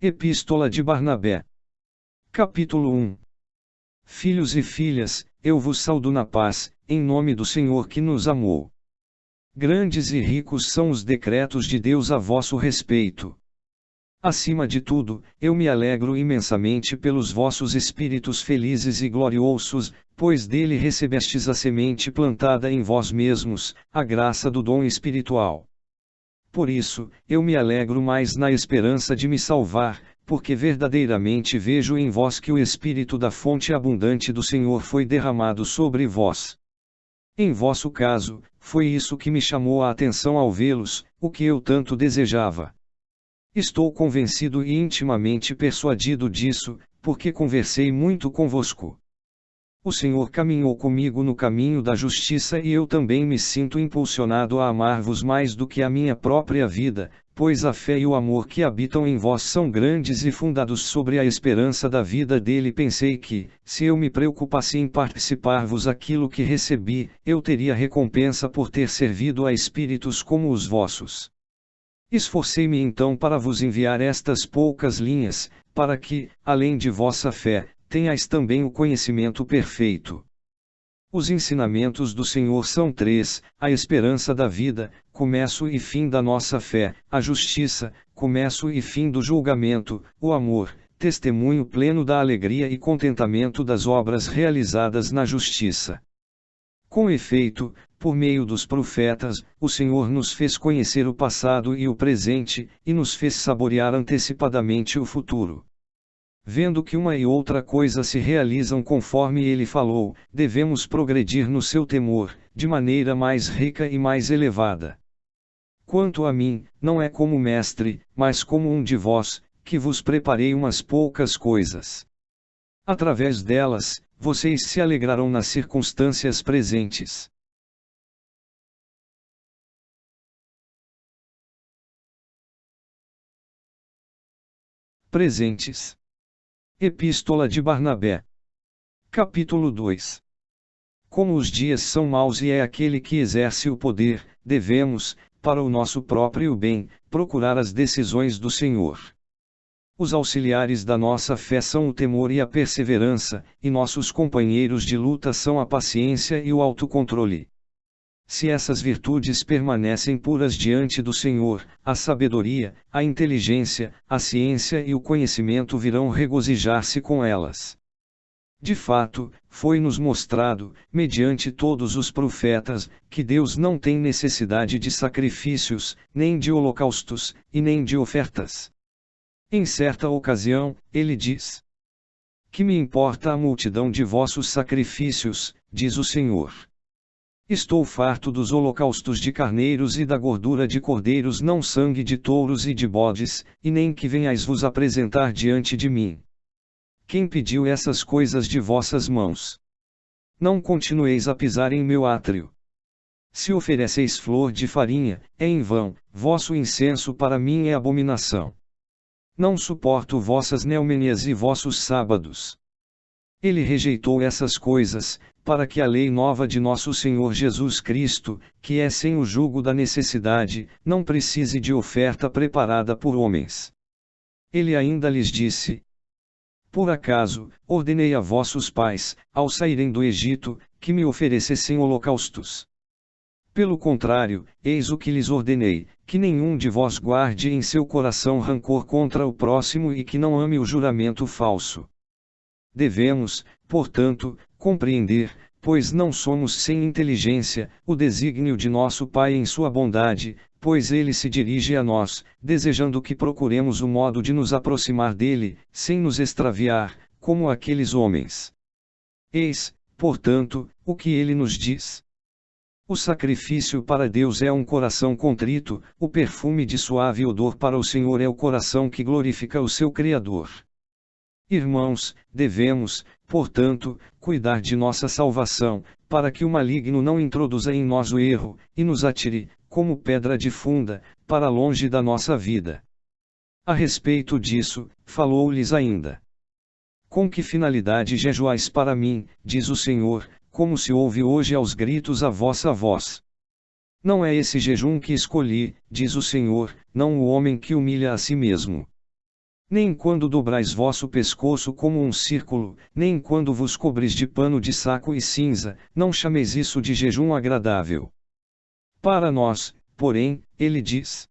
Epístola de Barnabé. Capítulo 1. Filhos e filhas, eu vos saudo na paz, em nome do Senhor que nos amou. Grandes e ricos são os decretos de Deus a vosso respeito. Acima de tudo, eu me alegro imensamente pelos vossos espíritos felizes e gloriosos, pois dele recebestes a semente plantada em vós mesmos, a graça do dom espiritual. Por isso, eu me alegro mais na esperança de me salvar, porque verdadeiramente vejo em vós que o Espírito da fonte abundante do Senhor foi derramado sobre vós. Em vosso caso, foi isso que me chamou a atenção ao vê-los, o que eu tanto desejava. Estou convencido e intimamente persuadido disso, porque conversei muito convosco. O Senhor caminhou comigo no caminho da justiça e eu também me sinto impulsionado a amar-vos mais do que a minha própria vida, pois a fé e o amor que habitam em vós são grandes e fundados sobre a esperança da vida dele. Pensei que, se eu me preocupasse em participar-vos aquilo que recebi, eu teria recompensa por ter servido a espíritos como os vossos. Esforcei-me então para vos enviar estas poucas linhas, para que, além de vossa fé, tenhais também o conhecimento perfeito. Os ensinamentos do Senhor são três: a esperança da vida, começo e fim da nossa fé; a justiça, começo e fim do julgamento; o amor, testemunho pleno da alegria e contentamento das obras realizadas na justiça. Com efeito, por meio dos profetas, o Senhor nos fez conhecer o passado e o presente, e nos fez saborear antecipadamente o futuro. Vendo que uma e outra coisa se realizam conforme ele falou, devemos progredir no seu temor, de maneira mais rica e mais elevada. Quanto a mim, não é como mestre, mas como um de vós, que vos preparei umas poucas coisas. Através delas, vocês se alegrarão nas circunstâncias presentes. Presentes. Epístola de Barnabé. Capítulo 2. Como os dias são maus e é aquele que exerce o poder, devemos, para o nosso próprio bem, procurar as decisões do Senhor. Os auxiliares da nossa fé são o temor e a perseverança, e nossos companheiros de luta são a paciência e o autocontrole. Se essas virtudes permanecem puras diante do Senhor, a sabedoria, a inteligência, a ciência e o conhecimento virão regozijar-se com elas. De fato, foi-nos mostrado, mediante todos os profetas, que Deus não tem necessidade de sacrifícios, nem de holocaustos, e nem de ofertas. Em certa ocasião, ele diz: "Que me importa a multidão de vossos sacrifícios, diz o Senhor. Estou farto dos holocaustos de carneiros e da gordura de cordeiros, não sangue de touros e de bodes, e nem que venhais vos apresentar diante de mim. Quem pediu essas coisas de vossas mãos? Não continueis a pisar em meu átrio. Se ofereceis flor de farinha, é em vão, vosso incenso para mim é abominação. Não suporto vossas neomenias e vossos sábados." Ele rejeitou essas coisas, para que a lei nova de nosso Senhor Jesus Cristo, que é sem o jugo da necessidade, não precise de oferta preparada por homens. Ele ainda lhes disse: "Por acaso, ordenei a vossos pais, ao saírem do Egito, que me oferecessem holocaustos? Pelo contrário, eis o que lhes ordenei, que nenhum de vós guarde em seu coração rancor contra o próximo e que não ame o juramento falso." Devemos, portanto, compreender, pois não somos sem inteligência, o desígnio de nosso Pai em sua bondade, pois ele se dirige a nós, desejando que procuremos o modo de nos aproximar dele, sem nos extraviar, como aqueles homens. Eis, portanto, o que ele nos diz. O sacrifício para Deus é um coração contrito, o perfume de suave odor para o Senhor é o coração que glorifica o seu Criador. Irmãos, devemos, portanto, cuidar de nossa salvação, para que o maligno não introduza em nós o erro, e nos atire, como pedra de funda, para longe da nossa vida. A respeito disso, falou-lhes ainda: "Com que finalidade jejuais para mim, diz o Senhor, como se ouve hoje aos gritos a vossa voz? Não é esse jejum que escolhi, diz o Senhor, não o homem que humilha a si mesmo." Nem quando dobrais vosso pescoço como um círculo, nem quando vos cobris de pano de saco e cinza, não chameis isso de jejum agradável. Para nós, porém, ele diz: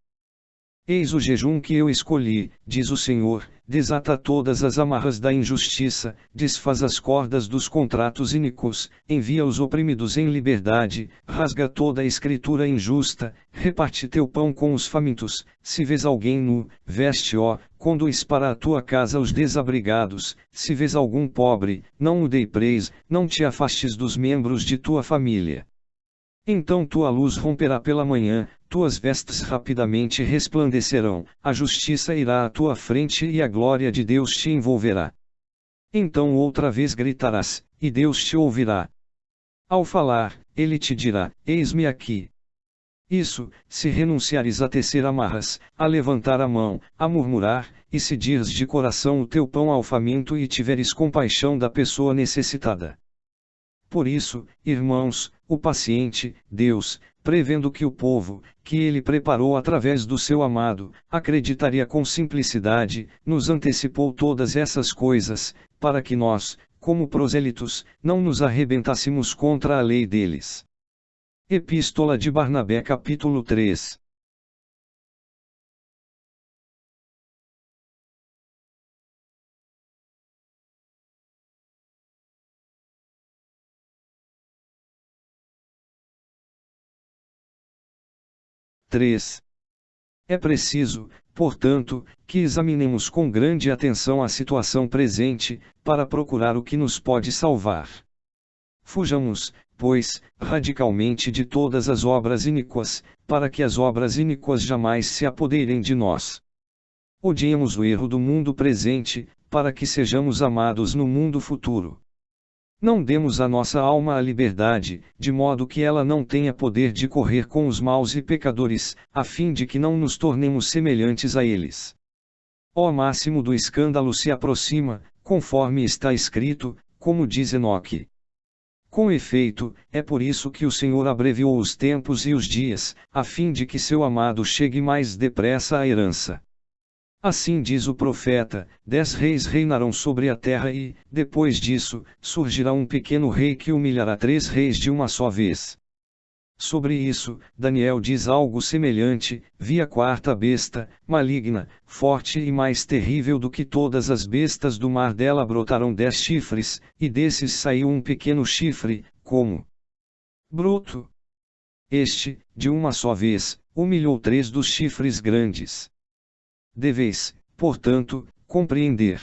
Eis o jejum que eu escolhi, diz o Senhor, desata todas as amarras da injustiça, desfaz as cordas dos contratos iníquos, envia os oprimidos em liberdade, rasga toda a escritura injusta, reparte teu pão com os famintos, se vês alguém nu, veste-o, conduz para a tua casa os desabrigados, se vês algum pobre, não o depreis, não te afastes dos membros de tua família. Então tua luz romperá pela manhã, tuas vestes rapidamente resplandecerão, a justiça irá à tua frente e a glória de Deus te envolverá. Então outra vez gritarás, e Deus te ouvirá. Ao falar, ele te dirá: Eis-me aqui. Isso, se renunciares a tecer amarras, a levantar a mão, a murmurar, e se dires de coração o teu pão ao faminto e tiveres compaixão da pessoa necessitada. Por isso, irmãos, o paciente, Deus, prevendo que o povo, que ele preparou através do seu amado, acreditaria com simplicidade, nos antecipou todas essas coisas, para que nós, como prosélitos, não nos arrebentássemos contra a lei deles. Epístola de Barnabé capítulo 3. É preciso, portanto, que examinemos com grande atenção a situação presente, para procurar o que nos pode salvar. Fujamos, pois, radicalmente de todas as obras iníquas, para que as obras iníquas jamais se apoderem de nós. Odiemos o erro do mundo presente, para que sejamos amados no mundo futuro. Não demos à nossa alma a liberdade, de modo que ela não tenha poder de correr com os maus e pecadores, a fim de que não nos tornemos semelhantes a eles. O máximo do escândalo se aproxima, conforme está escrito, como diz Enoque. Com efeito, é por isso que o Senhor abreviou os tempos e os dias, a fim de que seu amado chegue mais depressa à herança. Assim diz o profeta: 10 reis reinarão sobre a terra e, depois disso, surgirá um pequeno rei que humilhará 3 reis de uma só vez. Sobre isso, Daniel diz algo semelhante: vi a quarta besta, maligna, forte e mais terrível do que todas as bestas do mar, dela brotaram 10 chifres, e desses saiu um pequeno chifre, como bruto. Este, de uma só vez, humilhou 3 dos chifres grandes. Deveis, portanto, compreender.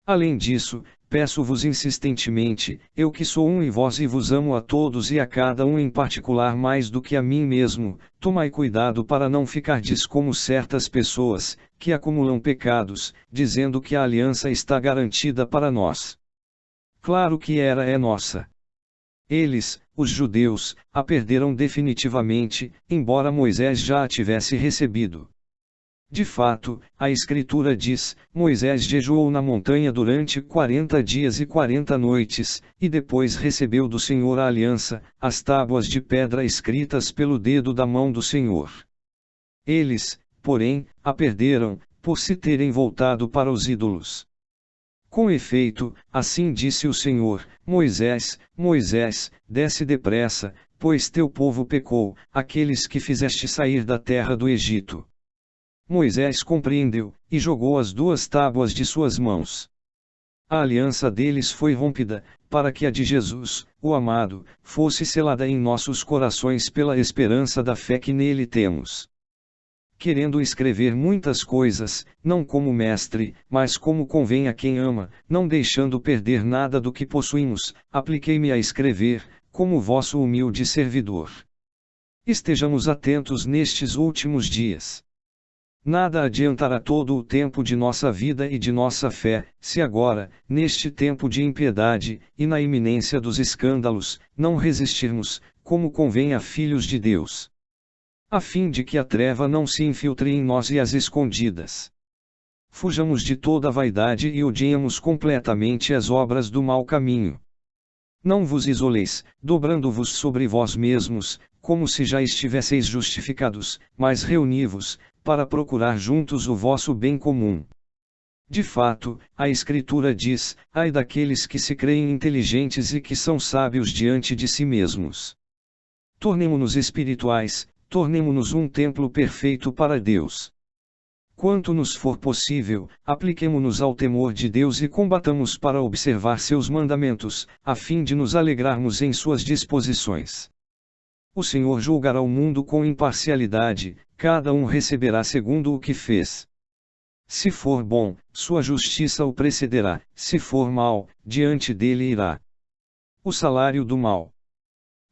Além disso, peço-vos insistentemente, eu que sou um e vós e vos amo a todos e a cada um em particular mais do que a mim mesmo, tomai cuidado para não ficardes como certas pessoas, que acumulam pecados, dizendo que a aliança está garantida para nós. Claro que é nossa. Eles, os judeus, a perderam definitivamente, embora Moisés já a tivesse recebido. De fato, a Escritura diz: Moisés jejuou na montanha durante 40 dias e 40 noites, e depois recebeu do Senhor a aliança, as tábuas de pedra escritas pelo dedo da mão do Senhor. Eles, porém, a perderam, por se terem voltado para os ídolos. Com efeito, assim disse o Senhor: Moisés, Moisés, desce depressa, pois teu povo pecou, aqueles que fizeste sair da terra do Egito. Moisés compreendeu, e jogou as 2 tábuas de suas mãos. A aliança deles foi rompida, para que a de Jesus, o amado, fosse selada em nossos corações pela esperança da fé que nele temos. Querendo escrever muitas coisas, não como mestre, mas como convém a quem ama, não deixando perder nada do que possuímos, apliquei-me a escrever, como vosso humilde servidor. Estejamos atentos nestes últimos dias. Nada adiantará todo o tempo de nossa vida e de nossa fé, se agora, neste tempo de impiedade, e na iminência dos escândalos, não resistirmos, como convém a filhos de Deus. A fim de que a treva não se infiltre em nós e às escondidas. Fujamos de toda a vaidade e odiemos completamente as obras do mau caminho. Não vos isoleis, dobrando-vos sobre vós mesmos, como se já estivesseis justificados, mas reuni-vos, para procurar juntos o vosso bem comum. De fato, a Escritura diz: ai daqueles que se creem inteligentes e que são sábios diante de si mesmos. Tornemo-nos espirituais, tornemo-nos um templo perfeito para Deus. Quanto nos for possível, apliquemo-nos ao temor de Deus e combatamos para observar seus mandamentos, a fim de nos alegrarmos em suas disposições. O Senhor julgará o mundo com imparcialidade, cada um receberá segundo o que fez. Se for bom, sua justiça o precederá, se for mal, diante dele irá o salário do mal.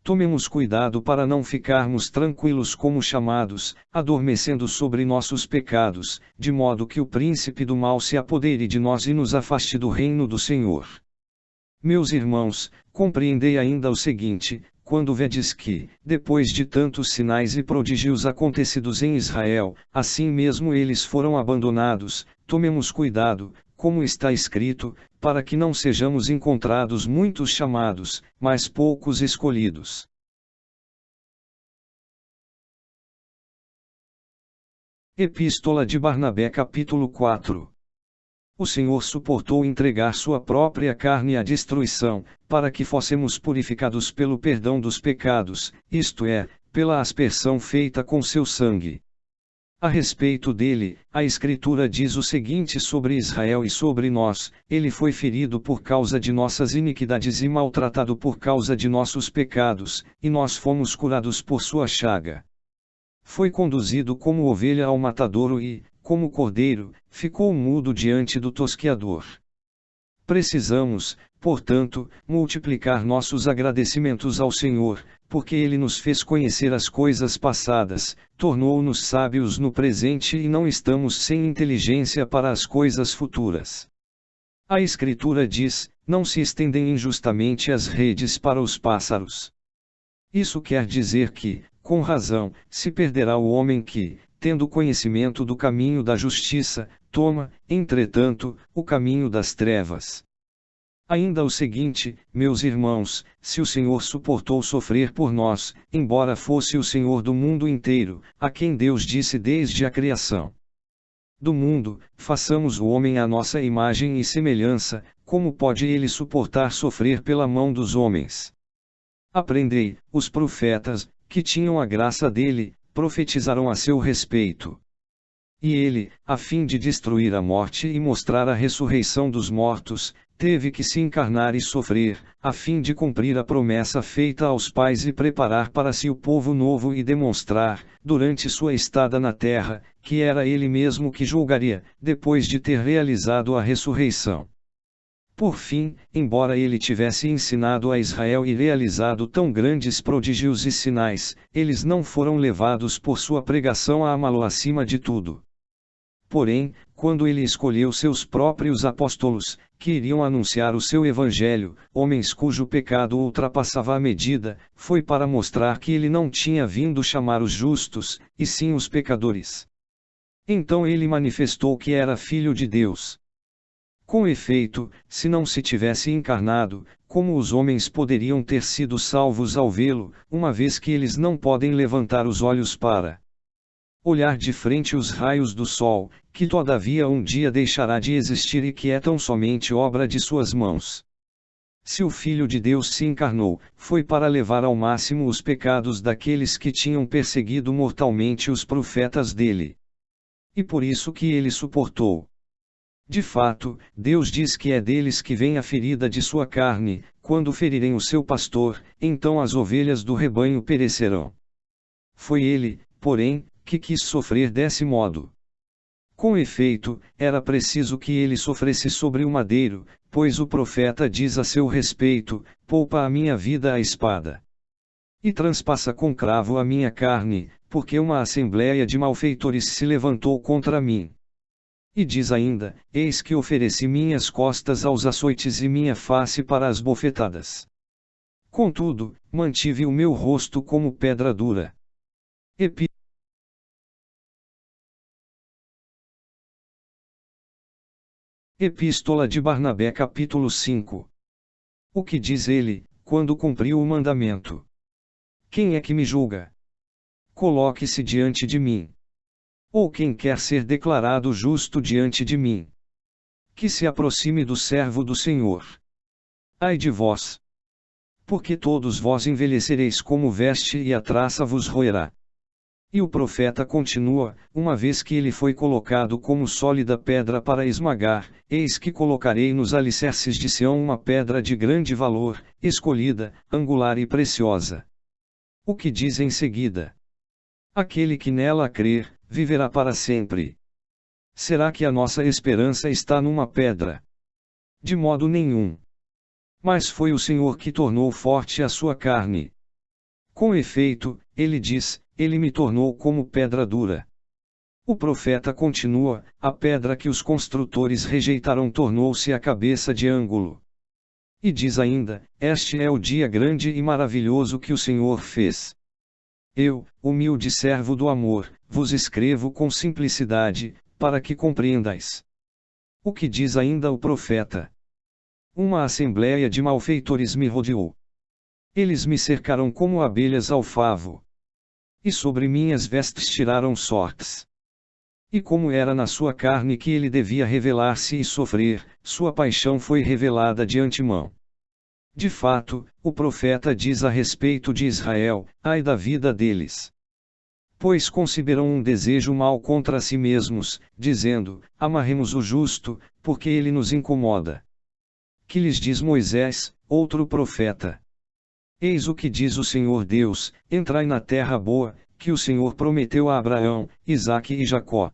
Tomemos cuidado para não ficarmos tranquilos como chamados, adormecendo sobre nossos pecados, de modo que o príncipe do mal se apodere de nós e nos afaste do reino do Senhor. Meus irmãos, compreendei ainda o seguinte: quando vedes que, depois de tantos sinais e prodígios acontecidos em Israel, assim mesmo eles foram abandonados, tomemos cuidado, como está escrito, para que não sejamos encontrados muitos chamados, mas poucos escolhidos. Epístola de Barnabé capítulo 4. O Senhor suportou entregar sua própria carne à destruição, para que fôssemos purificados pelo perdão dos pecados, isto é, pela aspersão feita com seu sangue. A respeito dele, a Escritura diz o seguinte sobre Israel e sobre nós: ele foi ferido por causa de nossas iniquidades e maltratado por causa de nossos pecados, e nós fomos curados por sua chaga. Foi conduzido como ovelha ao matadouro e, como cordeiro, ficou mudo diante do tosqueador. Precisamos, portanto, multiplicar nossos agradecimentos ao Senhor, porque Ele nos fez conhecer as coisas passadas, tornou-nos sábios no presente e não estamos sem inteligência para as coisas futuras. A Escritura diz: não se estendem injustamente as redes para os pássaros. Isso quer dizer que, com razão, se perderá o homem que, tendo conhecimento do caminho da justiça, toma, entretanto, o caminho das trevas. Ainda o seguinte, meus irmãos: se o Senhor suportou sofrer por nós, embora fosse o Senhor do mundo inteiro, a quem Deus disse desde a criação do mundo: façamos o homem à nossa imagem e semelhança, como pode ele suportar sofrer pela mão dos homens? Aprendei: os profetas, que tinham a graça dele, profetizaram a seu respeito. E ele, a fim de destruir a morte e mostrar a ressurreição dos mortos, teve que se encarnar e sofrer, a fim de cumprir a promessa feita aos pais e preparar para si o povo novo e demonstrar, durante sua estada na terra, que era ele mesmo que julgaria, depois de ter realizado a ressurreição. Por fim, embora ele tivesse ensinado a Israel e realizado tão grandes prodígios e sinais, eles não foram levados por sua pregação a amá-lo acima de tudo. Porém, quando ele escolheu seus próprios apóstolos, que iriam anunciar o seu evangelho, homens cujo pecado ultrapassava a medida, foi para mostrar que ele não tinha vindo chamar os justos, e sim os pecadores. Então ele manifestou que era Filho de Deus. Com efeito, se não se tivesse encarnado, como os homens poderiam ter sido salvos ao vê-lo, uma vez que eles não podem levantar os olhos para olhar de frente os raios do sol, que todavia um dia deixará de existir e que é tão somente obra de suas mãos? Se o Filho de Deus se encarnou, foi para levar ao máximo os pecados daqueles que tinham perseguido mortalmente os profetas dele. E por isso que ele suportou. De fato, Deus diz que é deles que vem a ferida de sua carne: quando ferirem o seu pastor, então as ovelhas do rebanho perecerão. Foi ele, porém, que quis sofrer desse modo. Com efeito, era preciso que ele sofresse sobre o madeiro, pois o profeta diz a seu respeito: poupa a minha vida a espada. E transpassa com cravo a minha carne, porque uma assembléia de malfeitores se levantou contra mim. E diz ainda: eis que ofereci minhas costas aos açoites e minha face para as bofetadas. Contudo, mantive o meu rosto como pedra dura. Epístola de Barnabé capítulo 5. O que diz ele, quando cumpriu o mandamento? Quem é que me julga? Coloque-se diante de mim. Ou quem quer ser declarado justo diante de mim? que se aproxime do servo do Senhor. Ai de vós! Porque todos vós envelhecereis como veste e a traça vos roerá. E o profeta continua: uma vez que ele foi colocado como sólida pedra para esmagar, eis que colocarei nos alicerces de Sião uma pedra de grande valor, escolhida, angular e preciosa. O que diz em seguida? Aquele que nela crer, viverá para sempre. Será que a nossa esperança está numa pedra? De modo nenhum. Mas foi o Senhor que tornou forte a sua carne. Com efeito, ele diz: ele me tornou como pedra dura. O profeta continua: a pedra que os construtores rejeitaram tornou-se a cabeça de ângulo. E diz ainda: este é o dia grande e maravilhoso que o Senhor fez. Eu, humilde servo do amor, vos escrevo com simplicidade, para que compreendais. O que diz ainda o profeta? Uma assembleia de malfeitores me rodeou. Eles me cercaram como abelhas ao favo. E sobre minhas vestes tiraram sortes. E como era na sua carne que ele devia revelar-se e sofrer, sua paixão foi revelada de antemão. De fato, o profeta diz a respeito de Israel: ai da vida deles! Pois conceberão um desejo mau contra si mesmos, dizendo: amarremos o justo, porque ele nos incomoda. Que lhes diz Moisés, outro profeta? Eis o que diz o Senhor Deus: entrai na terra boa, que o Senhor prometeu a Abraão, Isaque e Jacó.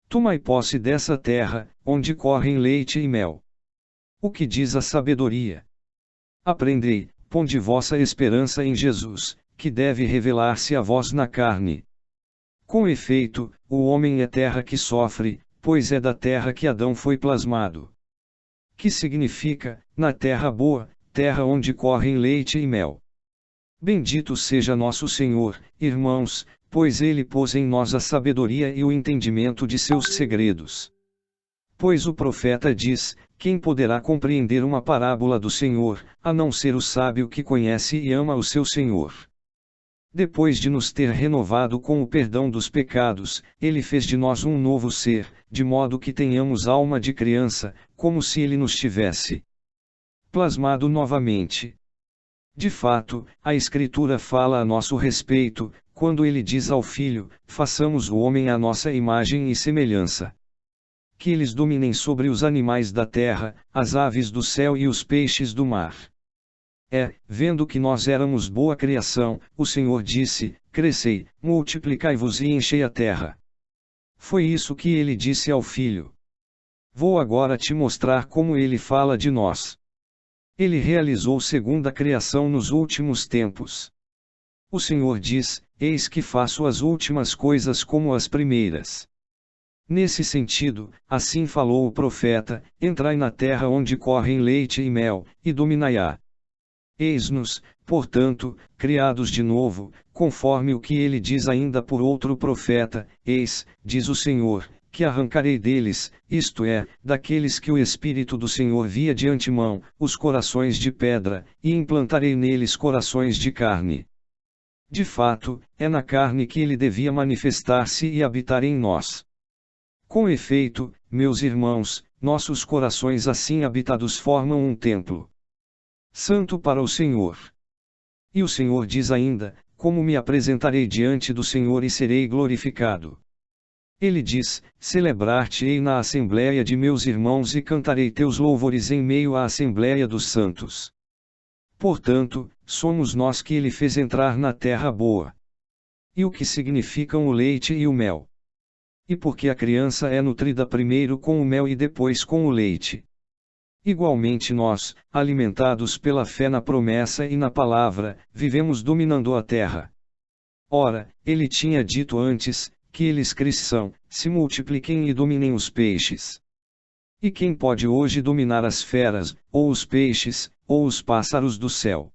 Tomai posse dessa terra, onde correm leite e mel. O que diz a sabedoria? Aprendei, ponde vossa esperança em Jesus, que deve revelar-se a vós na carne. Com efeito, o homem é terra que sofre, pois é da terra que Adão foi plasmado. Que significa, na terra boa, terra onde correm leite e mel. Bendito seja nosso Senhor, irmãos, pois ele pôs em nós a sabedoria e o entendimento de seus segredos. Pois o profeta diz: quem poderá compreender uma parábola do Senhor, a não ser o sábio que conhece e ama o seu Senhor? Depois de nos ter renovado com o perdão dos pecados, ele fez de nós um novo ser, de modo que tenhamos alma de criança, como se ele nos tivesse plasmado novamente. De fato, a Escritura fala a nosso respeito, quando ele diz ao Filho: façamos o homem à nossa imagem e semelhança. Que eles dominem sobre os animais da terra, as aves do céu e os peixes do mar. Vendo que nós éramos boa criação, o Senhor disse: crescei, multiplicai-vos e enchei a terra. Foi isso que ele disse ao Filho. Vou agora te mostrar como ele fala de nós. Ele realizou segunda criação nos últimos tempos. O Senhor diz: eis que faço as últimas coisas como as primeiras. Nesse sentido, assim falou o profeta: entrai na terra onde correm leite e mel, e dominai-a. Eis-nos, portanto, criados de novo, conforme o que ele diz ainda por outro profeta: eis, diz o Senhor, que arrancarei deles, isto é, daqueles que o Espírito do Senhor via de antemão, os corações de pedra, e implantarei neles corações de carne. De fato, é na carne que ele devia manifestar-se e habitar em nós. Com efeito, meus irmãos, nossos corações assim habitados formam um templo santo para o Senhor. E o Senhor diz ainda: como me apresentarei diante do Senhor e serei glorificado. Ele diz: celebrar-te-ei na assembléia de meus irmãos e cantarei teus louvores em meio à assembléia dos santos. Portanto, somos nós que ele fez entrar na terra boa. E o que significam o leite e o mel? E porque a criança é nutrida primeiro com o mel e depois com o leite. Igualmente nós, alimentados pela fé na promessa e na palavra, vivemos dominando a terra. Ora, ele tinha dito antes: que eles cresçam, se multipliquem e dominem os peixes. E quem pode hoje dominar as feras, ou os peixes, ou os pássaros do céu?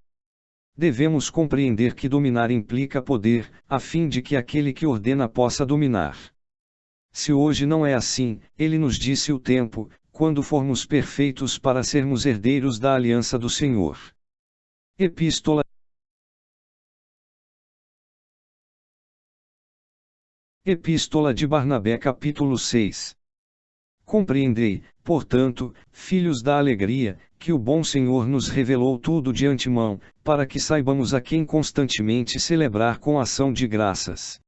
Devemos compreender que dominar implica poder, a fim de que aquele que ordena possa dominar. Se hoje não é assim, ele nos disse o tempo, quando formos perfeitos para sermos herdeiros da aliança do Senhor. Epístola de Barnabé capítulo 6. Compreendei, portanto, filhos da alegria, que o bom Senhor nos revelou tudo de antemão, para que saibamos a quem constantemente celebrar com ação de graças.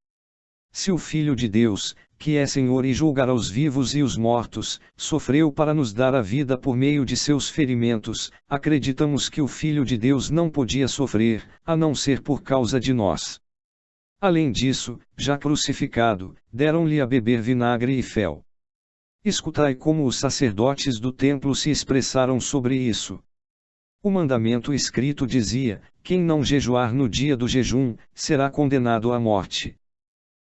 Se o Filho de Deus, que é Senhor e julgará os vivos e os mortos, sofreu para nos dar a vida por meio de seus ferimentos, acreditamos que o Filho de Deus não podia sofrer, a não ser por causa de nós. Além disso, já crucificado, deram-lhe a beber vinagre e fel. Escutai como os sacerdotes do templo se expressaram sobre isso. O mandamento escrito dizia: quem não jejuar no dia do jejum, será condenado à morte.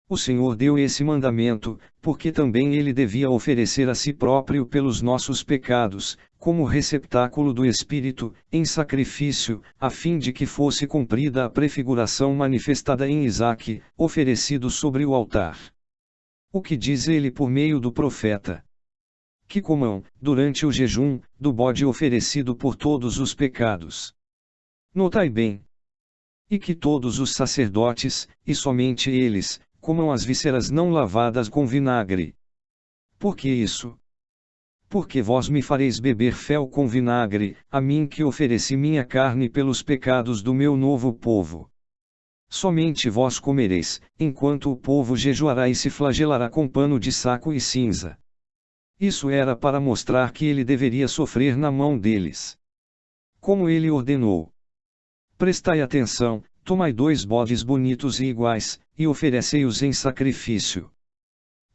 O Senhor deu esse mandamento, porque também ele devia oferecer a si próprio pelos nossos pecados, como receptáculo do Espírito, em sacrifício, a fim de que fosse cumprida a prefiguração manifestada em Isaque, oferecido sobre o altar. O que diz ele por meio do profeta? Que comam, durante o jejum, do bode oferecido por todos os pecados. Notai bem. E que todos os sacerdotes, e somente eles, comam as vísceras não lavadas com vinagre. Por que isso? Porque vós me fareis beber fel com vinagre, a mim que ofereci minha carne pelos pecados do meu novo povo. Somente vós comereis, enquanto o povo jejuará e se flagelará com pano de saco e cinza. Isso era para mostrar que ele deveria sofrer na mão deles. Como ele ordenou. Prestai atenção, tomai 2 bodes bonitos e iguais, e oferecei-os em sacrifício.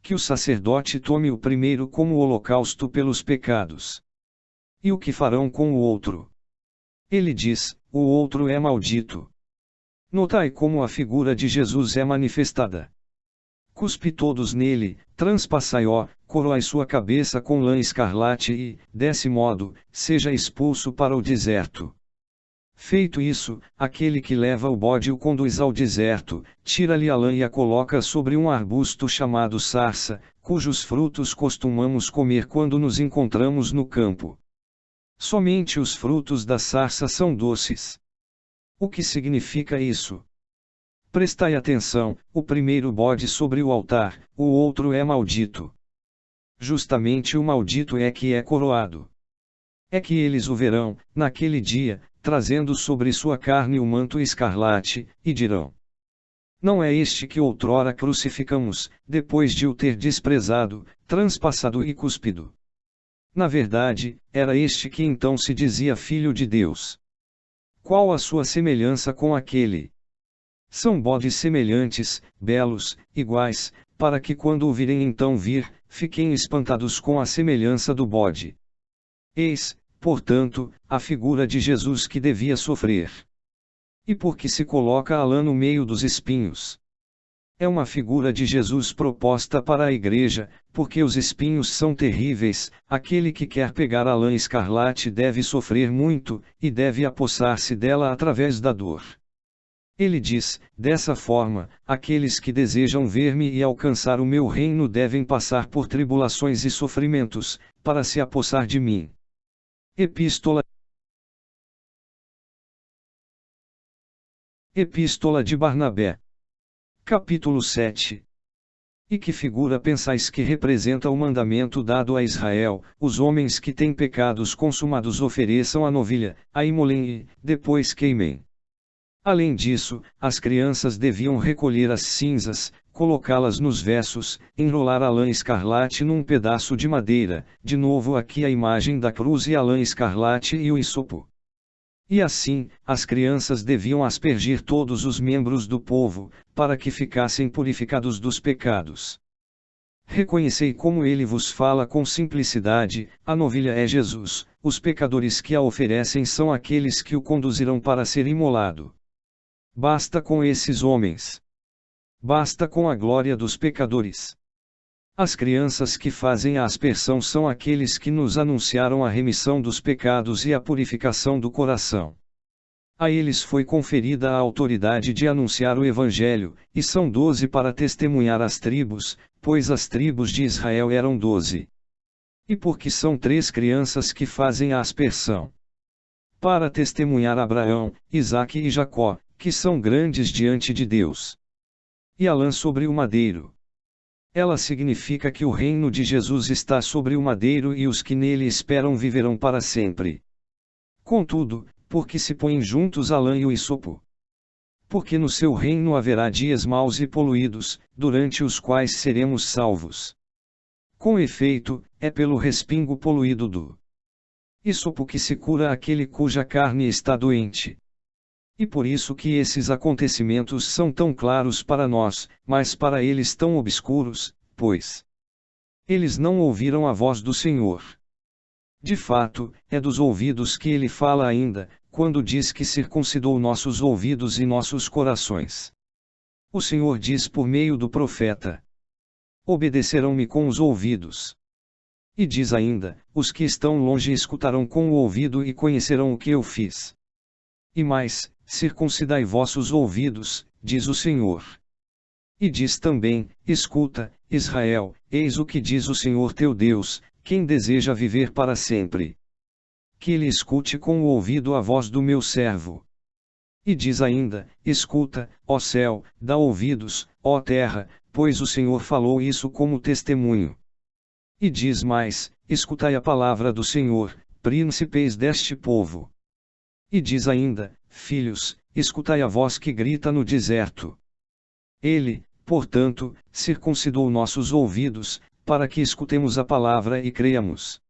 Que o sacerdote tome o primeiro como holocausto pelos pecados. E o que farão com o outro? Ele diz: o outro é maldito. Notai como a figura de Jesus é manifestada. Cuspi todos nele, transpassai-o, coroai sua cabeça com lã escarlate e, desse modo, seja expulso para o deserto. Feito isso, aquele que leva o bode o conduz ao deserto, tira-lhe a lã e a coloca sobre um arbusto chamado sarça, cujos frutos costumamos comer quando nos encontramos no campo. Somente os frutos da sarça são doces. O que significa isso? Prestai atenção, o primeiro bode sobre o altar, o outro é maldito. Justamente o maldito é que é coroado. É que eles o verão, naquele dia, trazendo sobre sua carne o manto escarlate, e dirão: não é este que outrora crucificamos, depois de o ter desprezado, transpassado e cuspido. Na verdade, era este que então se dizia Filho de Deus. Qual a sua semelhança com aquele? São bodes semelhantes, belos, iguais, para que quando o virem então vir, fiquem espantados com a semelhança do bode. Eis, portanto, a figura de Jesus que devia sofrer. E por que se coloca a lã no meio dos espinhos? É uma figura de Jesus proposta para a igreja, porque os espinhos são terríveis, aquele que quer pegar a lã escarlate deve sofrer muito, e deve apossar-se dela através da dor. Ele diz: dessa forma, aqueles que desejam ver-me e alcançar o meu reino devem passar por tribulações e sofrimentos, para se apossar de mim. Epístola de Barnabé. Capítulo 7. E que figura pensais que representa o mandamento dado a Israel: os homens que têm pecados consumados ofereçam a novilha, a imolem e, depois queimem. Além disso, as crianças deviam recolher as cinzas, colocá-las nos vessos, enrolar a lã escarlate num pedaço de madeira, de novo aqui a imagem da cruz e a lã escarlate e o hisopo. E assim, as crianças deviam aspergir todos os membros do povo, para que ficassem purificados dos pecados. Reconhecei como ele vos fala com simplicidade: a novilha é Jesus, os pecadores que a oferecem são aqueles que o conduzirão para ser imolado. Basta com esses homens. Basta com a glória dos pecadores. As crianças que fazem a aspersão são aqueles que nos anunciaram a remissão dos pecados e a purificação do coração. A eles foi conferida a autoridade de anunciar o Evangelho, e são 12 para testemunhar as tribos, pois as tribos de Israel eram 12. E porque são 3 crianças que fazem a aspersão. Para testemunhar Abraão, Isaque e Jacó, que são grandes diante de Deus. E a lã sobre o madeiro. Ela significa que o reino de Jesus está sobre o madeiro e os que nele esperam viverão para sempre. Contudo, porque se põem juntos a lã e o hisopo? Porque no seu reino haverá dias maus e poluídos, durante os quais seremos salvos. Com efeito, é pelo respingo poluído do hisopo que se cura aquele cuja carne está doente. E por isso que esses acontecimentos são tão claros para nós, mas para eles tão obscuros, pois eles não ouviram a voz do Senhor. De fato, é dos ouvidos que ele fala ainda, quando diz que circuncidou nossos ouvidos e nossos corações. O Senhor diz por meio do profeta: obedecerão-me com os ouvidos. E diz ainda: os que estão longe escutarão com o ouvido e conhecerão o que eu fiz. E mais, circuncidai vossos ouvidos, diz o Senhor. E diz também: escuta, Israel, eis o que diz o Senhor teu Deus, quem deseja viver para sempre. Que ele escute com o ouvido a voz do meu servo. E diz ainda: escuta, ó céu, dá ouvidos, ó terra, pois o Senhor falou isso como testemunho. E diz mais: escutai a palavra do Senhor, príncipes deste povo. E diz ainda: filhos, escutai a voz que grita no deserto. Ele, portanto, circuncidou nossos ouvidos, para que escutemos a palavra e creiamos.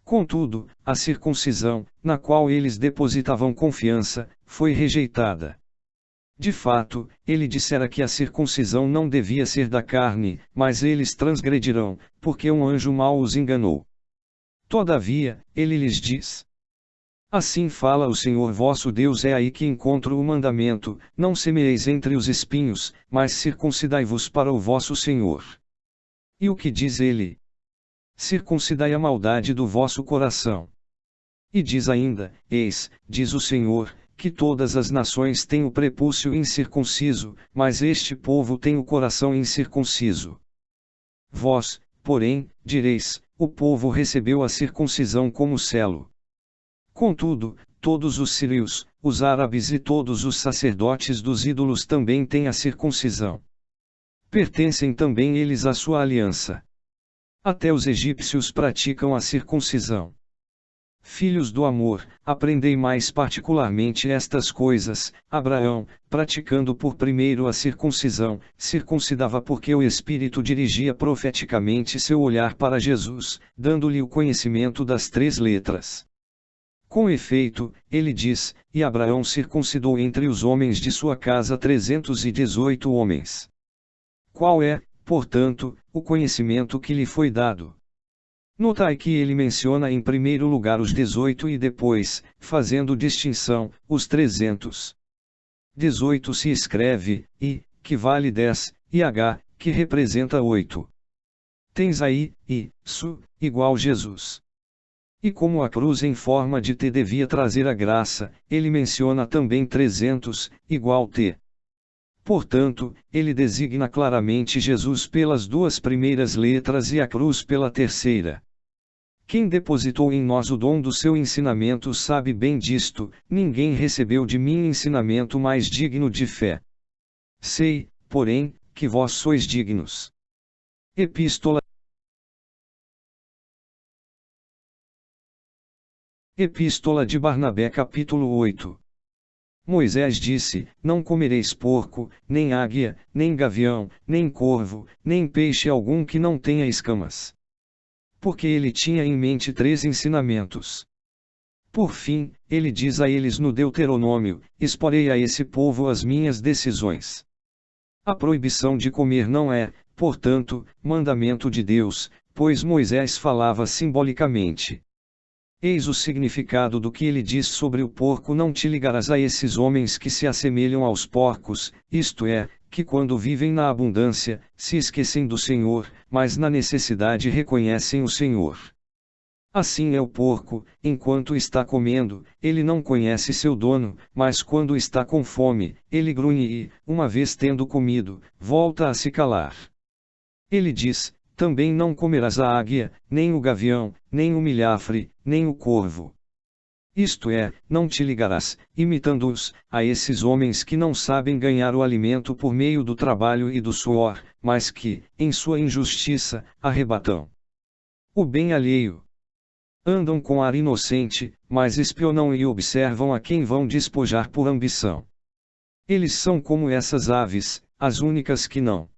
Contudo, a circuncisão, na qual eles depositavam confiança, foi rejeitada. De fato, ele dissera que a circuncisão não devia ser da carne, mas eles transgredirão, porque um anjo mau os enganou. Todavia, ele lhes diz: assim fala o Senhor vosso Deus, é aí que encontro o mandamento: não semeeis entre os espinhos, mas circuncidai-vos para o vosso Senhor. E o que diz ele? Circuncidai a maldade do vosso coração. E diz ainda: eis, diz o Senhor, que todas as nações têm o prepúcio incircunciso, mas este povo tem o coração incircunciso. Vós, porém, direis: o povo recebeu a circuncisão como selo. Contudo, todos os sírios, os árabes e todos os sacerdotes dos ídolos também têm a circuncisão. Pertencem também eles à sua aliança. Até os egípcios praticam a circuncisão. Filhos do amor, aprendei mais particularmente estas coisas. Abraão, praticando por primeiro a circuncisão, circuncidava porque o Espírito dirigia profeticamente seu olhar para Jesus, dando-lhe o conhecimento das 3 letras. Com efeito, ele diz: e Abraão circuncidou entre os homens de sua casa 318 homens. Qual é, portanto, o conhecimento que lhe foi dado? Notai que ele menciona em primeiro lugar os 18 e depois, fazendo distinção, os 300. 18 se escreve I, que vale 10, e H, que representa 8. Tens aí, I, Su, igual Jesus. E como a cruz em forma de T devia trazer a graça, ele menciona também 300, igual T. Portanto, ele designa claramente Jesus pelas 2 primeiras letras e a cruz pela terceira. Quem depositou em nós o dom do seu ensinamento sabe bem disto: ninguém recebeu de mim ensinamento mais digno de fé. Sei, porém, que vós sois dignos. Epístola de Barnabé capítulo 8. Moisés disse: não comereis porco, nem águia, nem gavião, nem corvo, nem peixe algum que não tenha escamas. Porque ele tinha em mente 3 ensinamentos. Por fim, ele diz a eles no Deuteronômio: exporei a esse povo as minhas decisões. A proibição de comer não é, portanto, mandamento de Deus, pois Moisés falava simbolicamente. Eis o significado do que ele diz sobre o porco: não te ligarás a esses homens que se assemelham aos porcos, isto é, que quando vivem na abundância, se esquecem do Senhor, mas na necessidade reconhecem o Senhor. Assim é o porco: enquanto está comendo, ele não conhece seu dono, mas quando está com fome, ele grunhe e, uma vez tendo comido, volta a se calar. Ele diz: também não comerás a águia, nem o gavião, nem o milhafre, nem o corvo. Isto é, não te ligarás, imitando-os, a esses homens que não sabem ganhar o alimento por meio do trabalho e do suor, mas que, em sua injustiça, arrebatam o bem alheio. Andam com ar inocente, mas espionam e observam a quem vão despojar por ambição. Eles são como essas aves, as únicas que não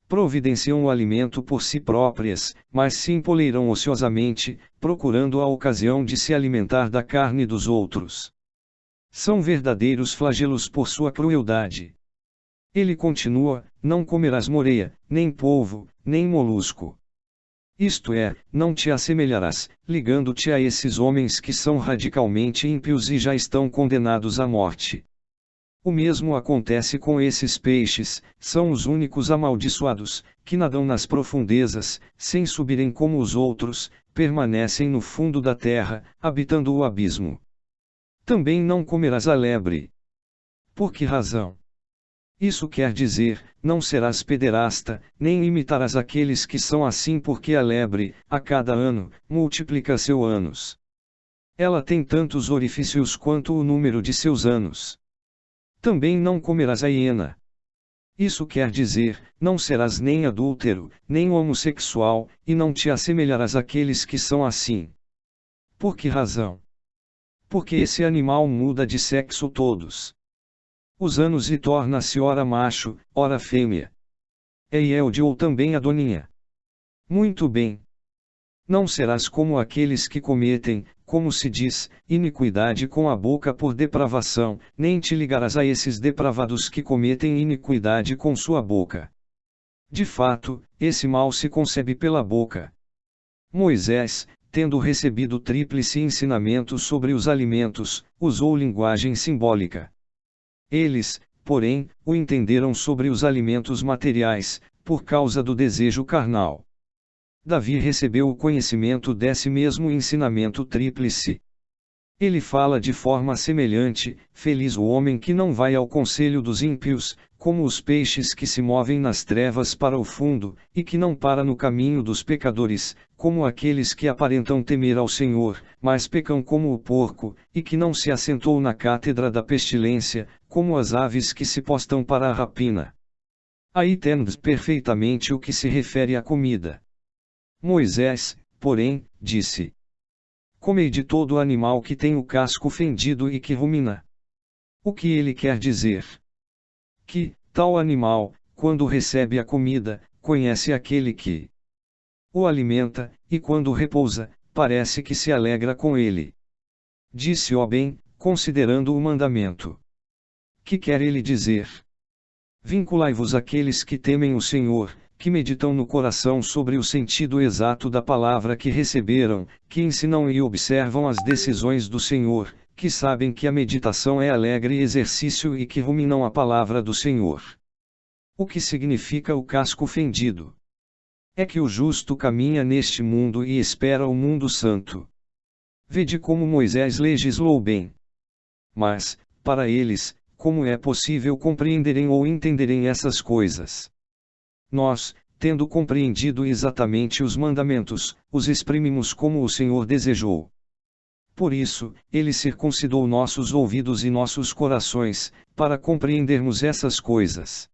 providenciam o alimento por si próprias, mas se empoleiram ociosamente, procurando a ocasião de se alimentar da carne dos outros. São verdadeiros flagelos por sua crueldade. Ele continua: não comerás moreia, nem polvo, nem molusco. Isto é, não te assemelharás, ligando-te a esses homens que são radicalmente ímpios e já estão condenados à morte. O mesmo acontece com esses peixes, são os únicos amaldiçoados, que nadam nas profundezas, sem subirem como os outros, permanecem no fundo da terra, habitando o abismo. Também não comerás a lebre. Por que razão? Isso quer dizer, não serás pederasta, nem imitarás aqueles que são assim, porque a lebre, a cada ano, multiplica seus anos. Ela tem tantos orifícios quanto o número de seus anos. Também não comerás a hiena. Isso quer dizer, não serás nem adúltero, nem homossexual, e não te assemelharás àqueles que são assim. Por que razão? Porque esse animal muda de sexo todos os anos e torna-se ora macho, ora fêmea. É Ielde ou também a doninha. Muito bem. Não serás como aqueles que cometem, como se diz, iniquidade com a boca por depravação, nem te ligarás a esses depravados que cometem iniquidade com sua boca. De fato, esse mal se concebe pela boca. Moisés, tendo recebido tríplice ensinamento sobre os alimentos, usou linguagem simbólica. Eles, porém, o entenderam sobre os alimentos materiais, por causa do desejo carnal. Davi recebeu o conhecimento desse mesmo ensinamento tríplice. Ele fala de forma semelhante: feliz o homem que não vai ao conselho dos ímpios, como os peixes que se movem nas trevas para o fundo, e que não para no caminho dos pecadores, como aqueles que aparentam temer ao Senhor, mas pecam como o porco, e que não se assentou na cátedra da pestilência, como as aves que se postam para a rapina. Aí temos perfeitamente o que se refere à comida. Moisés, porém, disse: comei de todo animal que tem o casco fendido e que rumina. O que ele quer dizer? Que, tal animal, quando recebe a comida, conhece aquele que o alimenta, e quando repousa, parece que se alegra com ele. Disse Obem, considerando o mandamento. Que quer ele dizer? Vinculai-vos àqueles que temem o Senhor, que meditam no coração sobre o sentido exato da palavra que receberam, que ensinam e observam as decisões do Senhor, que sabem que a meditação é alegre exercício e que ruminam a palavra do Senhor. O que significa o casco fendido? É que o justo caminha neste mundo e espera o mundo santo. Vede como Moisés legislou bem. Mas, para eles, como é possível compreenderem ou entenderem essas coisas? Nós, tendo compreendido exatamente os mandamentos, os exprimimos como o Senhor desejou. Por isso, Ele circuncidou nossos ouvidos e nossos corações, para compreendermos essas coisas.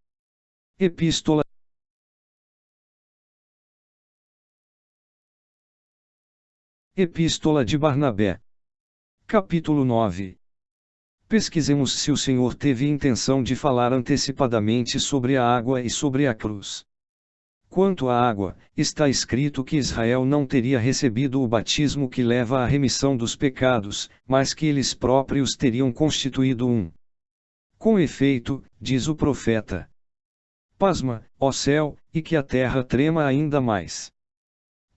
Epístola de Barnabé. Capítulo 9. Pesquisemos se o Senhor teve intenção de falar antecipadamente sobre a água e sobre a cruz. Quanto à água, está escrito que Israel não teria recebido o batismo que leva à remissão dos pecados, mas que eles próprios teriam constituído um. Com efeito, diz o profeta: pasma, ó céu, e que a terra trema ainda mais.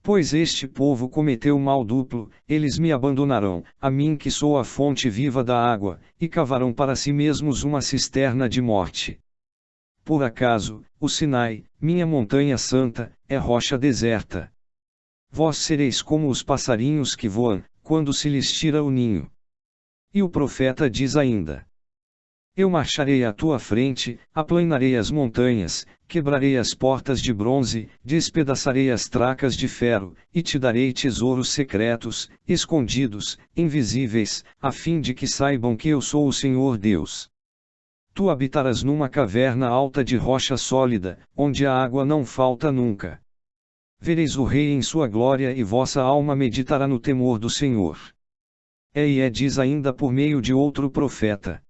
Pois este povo cometeu mal duplo, eles me abandonarão, a mim que sou a fonte viva da água, e cavarão para si mesmos uma cisterna de morte. Por acaso, o Sinai, minha montanha santa, é rocha deserta? Vós sereis como os passarinhos que voam, quando se lhes tira o ninho. E o profeta diz ainda: Eu marcharei à tua frente, aplanarei as montanhas, quebrarei as portas de bronze, despedaçarei as tracas de ferro, e te darei tesouros secretos, escondidos, invisíveis, a fim de que saibam que eu sou o Senhor Deus. Tu habitarás numa caverna alta de rocha sólida, onde a água não falta nunca. Vereis o Rei em sua glória e vossa alma meditará no temor do Senhor. Diz ainda por meio de outro profeta.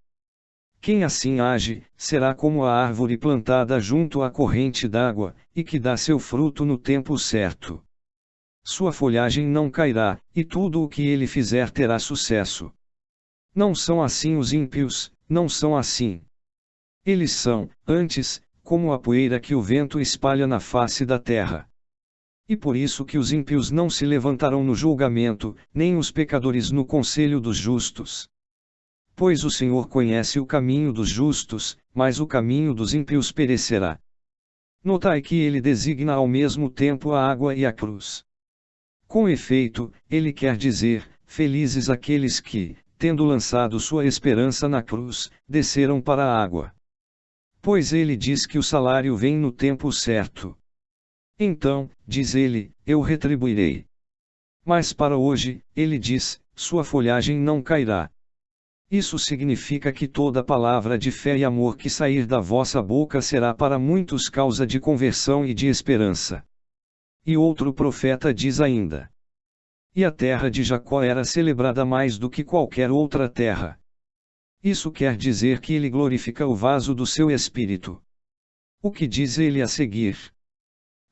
Quem assim age, será como a árvore plantada junto à corrente d'água, e que dá seu fruto no tempo certo. Sua folhagem não cairá, e tudo o que ele fizer terá sucesso. Não são assim os ímpios, não são assim. Eles são, antes, como a poeira que o vento espalha na face da terra. E por isso que os ímpios não se levantarão no julgamento, nem os pecadores no conselho dos justos. Pois o Senhor conhece o caminho dos justos, mas o caminho dos ímpios perecerá. Notai que ele designa ao mesmo tempo a água e a cruz. Com efeito, ele quer dizer, felizes aqueles que, tendo lançado sua esperança na cruz, desceram para a água. Pois ele diz que o salário vem no tempo certo. Então, diz ele, eu retribuirei. Mas para hoje, ele diz, sua folhagem não cairá. Isso significa que toda palavra de fé e amor que sair da vossa boca será para muitos causa de conversão e de esperança. E outro profeta diz ainda. E a terra de Jacó era celebrada mais do que qualquer outra terra. Isso quer dizer que ele glorifica o vaso do seu espírito. O que diz ele a seguir?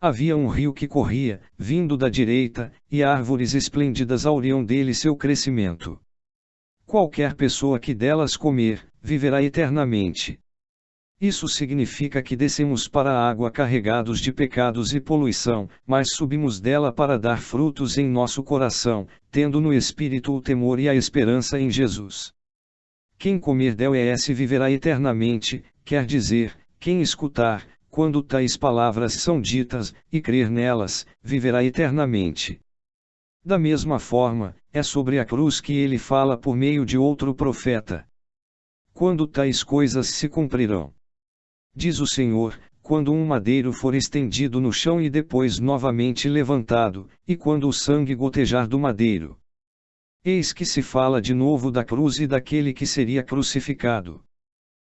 Havia um rio que corria, vindo da direita, e árvores esplêndidas auriam dele seu crescimento. Qualquer pessoa que delas comer, viverá eternamente. Isso significa que descemos para a água carregados de pecados e poluição, mas subimos dela para dar frutos em nosso coração, tendo no espírito o temor e a esperança em Jesus. Quem comer delas viverá eternamente, quer dizer, quem escutar, quando tais palavras são ditas, e crer nelas, viverá eternamente. Da mesma forma, é sobre a cruz que ele fala por meio de outro profeta. Quando tais coisas se cumprirão, diz o Senhor, quando um madeiro for estendido no chão e depois novamente levantado, e quando o sangue gotejar do madeiro. Eis que se fala de novo da cruz e daquele que seria crucificado.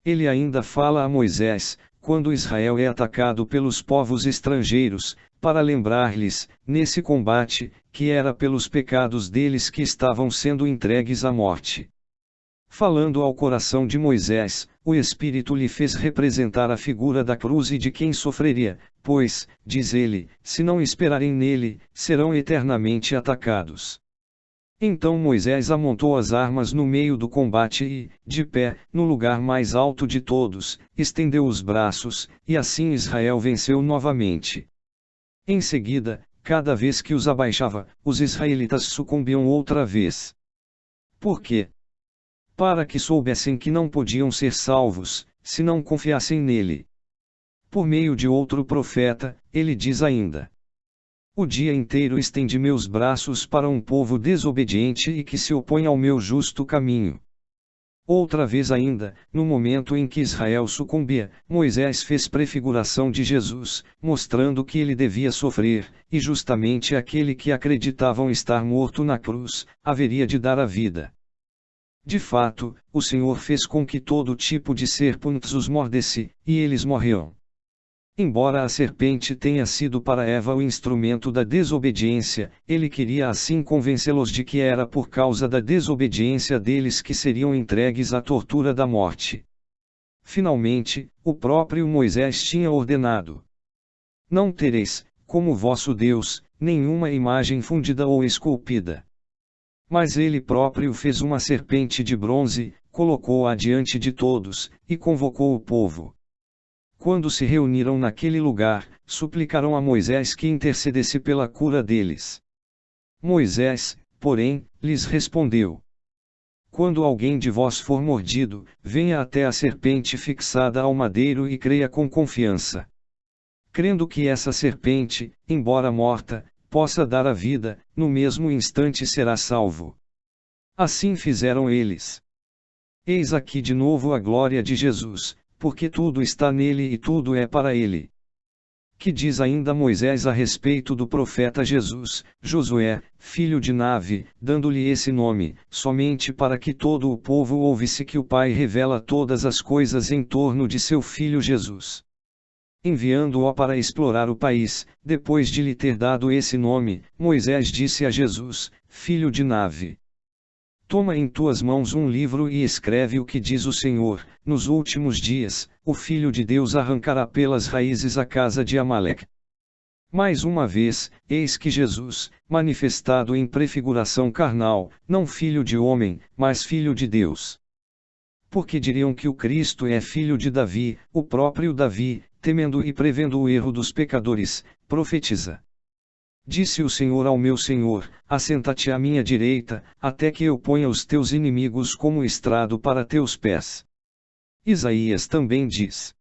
Ele ainda fala a Moisés, quando Israel é atacado pelos povos estrangeiros, para lembrar-lhes, nesse combate, que era pelos pecados deles que estavam sendo entregues à morte. Falando ao coração de Moisés, o Espírito lhe fez representar a figura da cruz e de quem sofreria, pois, diz ele, se não esperarem nele, serão eternamente atacados. Então Moisés amontou as armas no meio do combate e, de pé, no lugar mais alto de todos, estendeu os braços, e assim Israel venceu novamente. Em seguida, cada vez que os abaixava, os israelitas sucumbiam outra vez. Por quê? Para que soubessem que não podiam ser salvos, se não confiassem nele. Por meio de outro profeta, ele diz ainda. O dia inteiro estendi meus braços para um povo desobediente e que se opõe ao meu justo caminho. Outra vez ainda, no momento em que Israel sucumbia, Moisés fez prefiguração de Jesus, mostrando que ele devia sofrer, e justamente aquele que acreditavam estar morto na cruz, haveria de dar a vida. De fato, o Senhor fez com que todo tipo de serpentes os mordesse, e eles morriam. Embora a serpente tenha sido para Eva o instrumento da desobediência, ele queria assim convencê-los de que era por causa da desobediência deles que seriam entregues à tortura da morte. Finalmente, o próprio Moisés tinha ordenado: não tereis, como vosso Deus, nenhuma imagem fundida ou esculpida. Mas ele próprio fez uma serpente de bronze, colocou-a diante de todos, e convocou o povo. Quando se reuniram naquele lugar, suplicaram a Moisés que intercedesse pela cura deles. Moisés, porém, lhes respondeu: quando alguém de vós for mordido, venha até a serpente fixada ao madeiro e creia com confiança. Crendo que essa serpente, embora morta, possa dar a vida, no mesmo instante será salvo. Assim fizeram eles. Eis aqui de novo a glória de Jesus, porque tudo está nele e tudo é para ele. Que diz ainda Moisés a respeito do profeta Jesus, Josué, filho de Nave, dando-lhe esse nome, somente para que todo o povo ouvisse que o Pai revela todas as coisas em torno de seu filho Jesus. Enviando-o para explorar o país, depois de lhe ter dado esse nome, Moisés disse a Jesus, filho de Nave: Toma em tuas mãos um livro e escreve o que diz o Senhor: nos últimos dias, o Filho de Deus arrancará pelas raízes a casa de Amaleque. Mais uma vez, eis que Jesus, manifestado em prefiguração carnal, não filho de homem, mas filho de Deus. Porque diriam que o Cristo é filho de Davi, o próprio Davi, temendo e prevendo o erro dos pecadores, profetiza. Disse o Senhor ao meu Senhor: assenta-te à minha direita, até que eu ponha os teus inimigos como estrado para teus pés. Isaías também diz: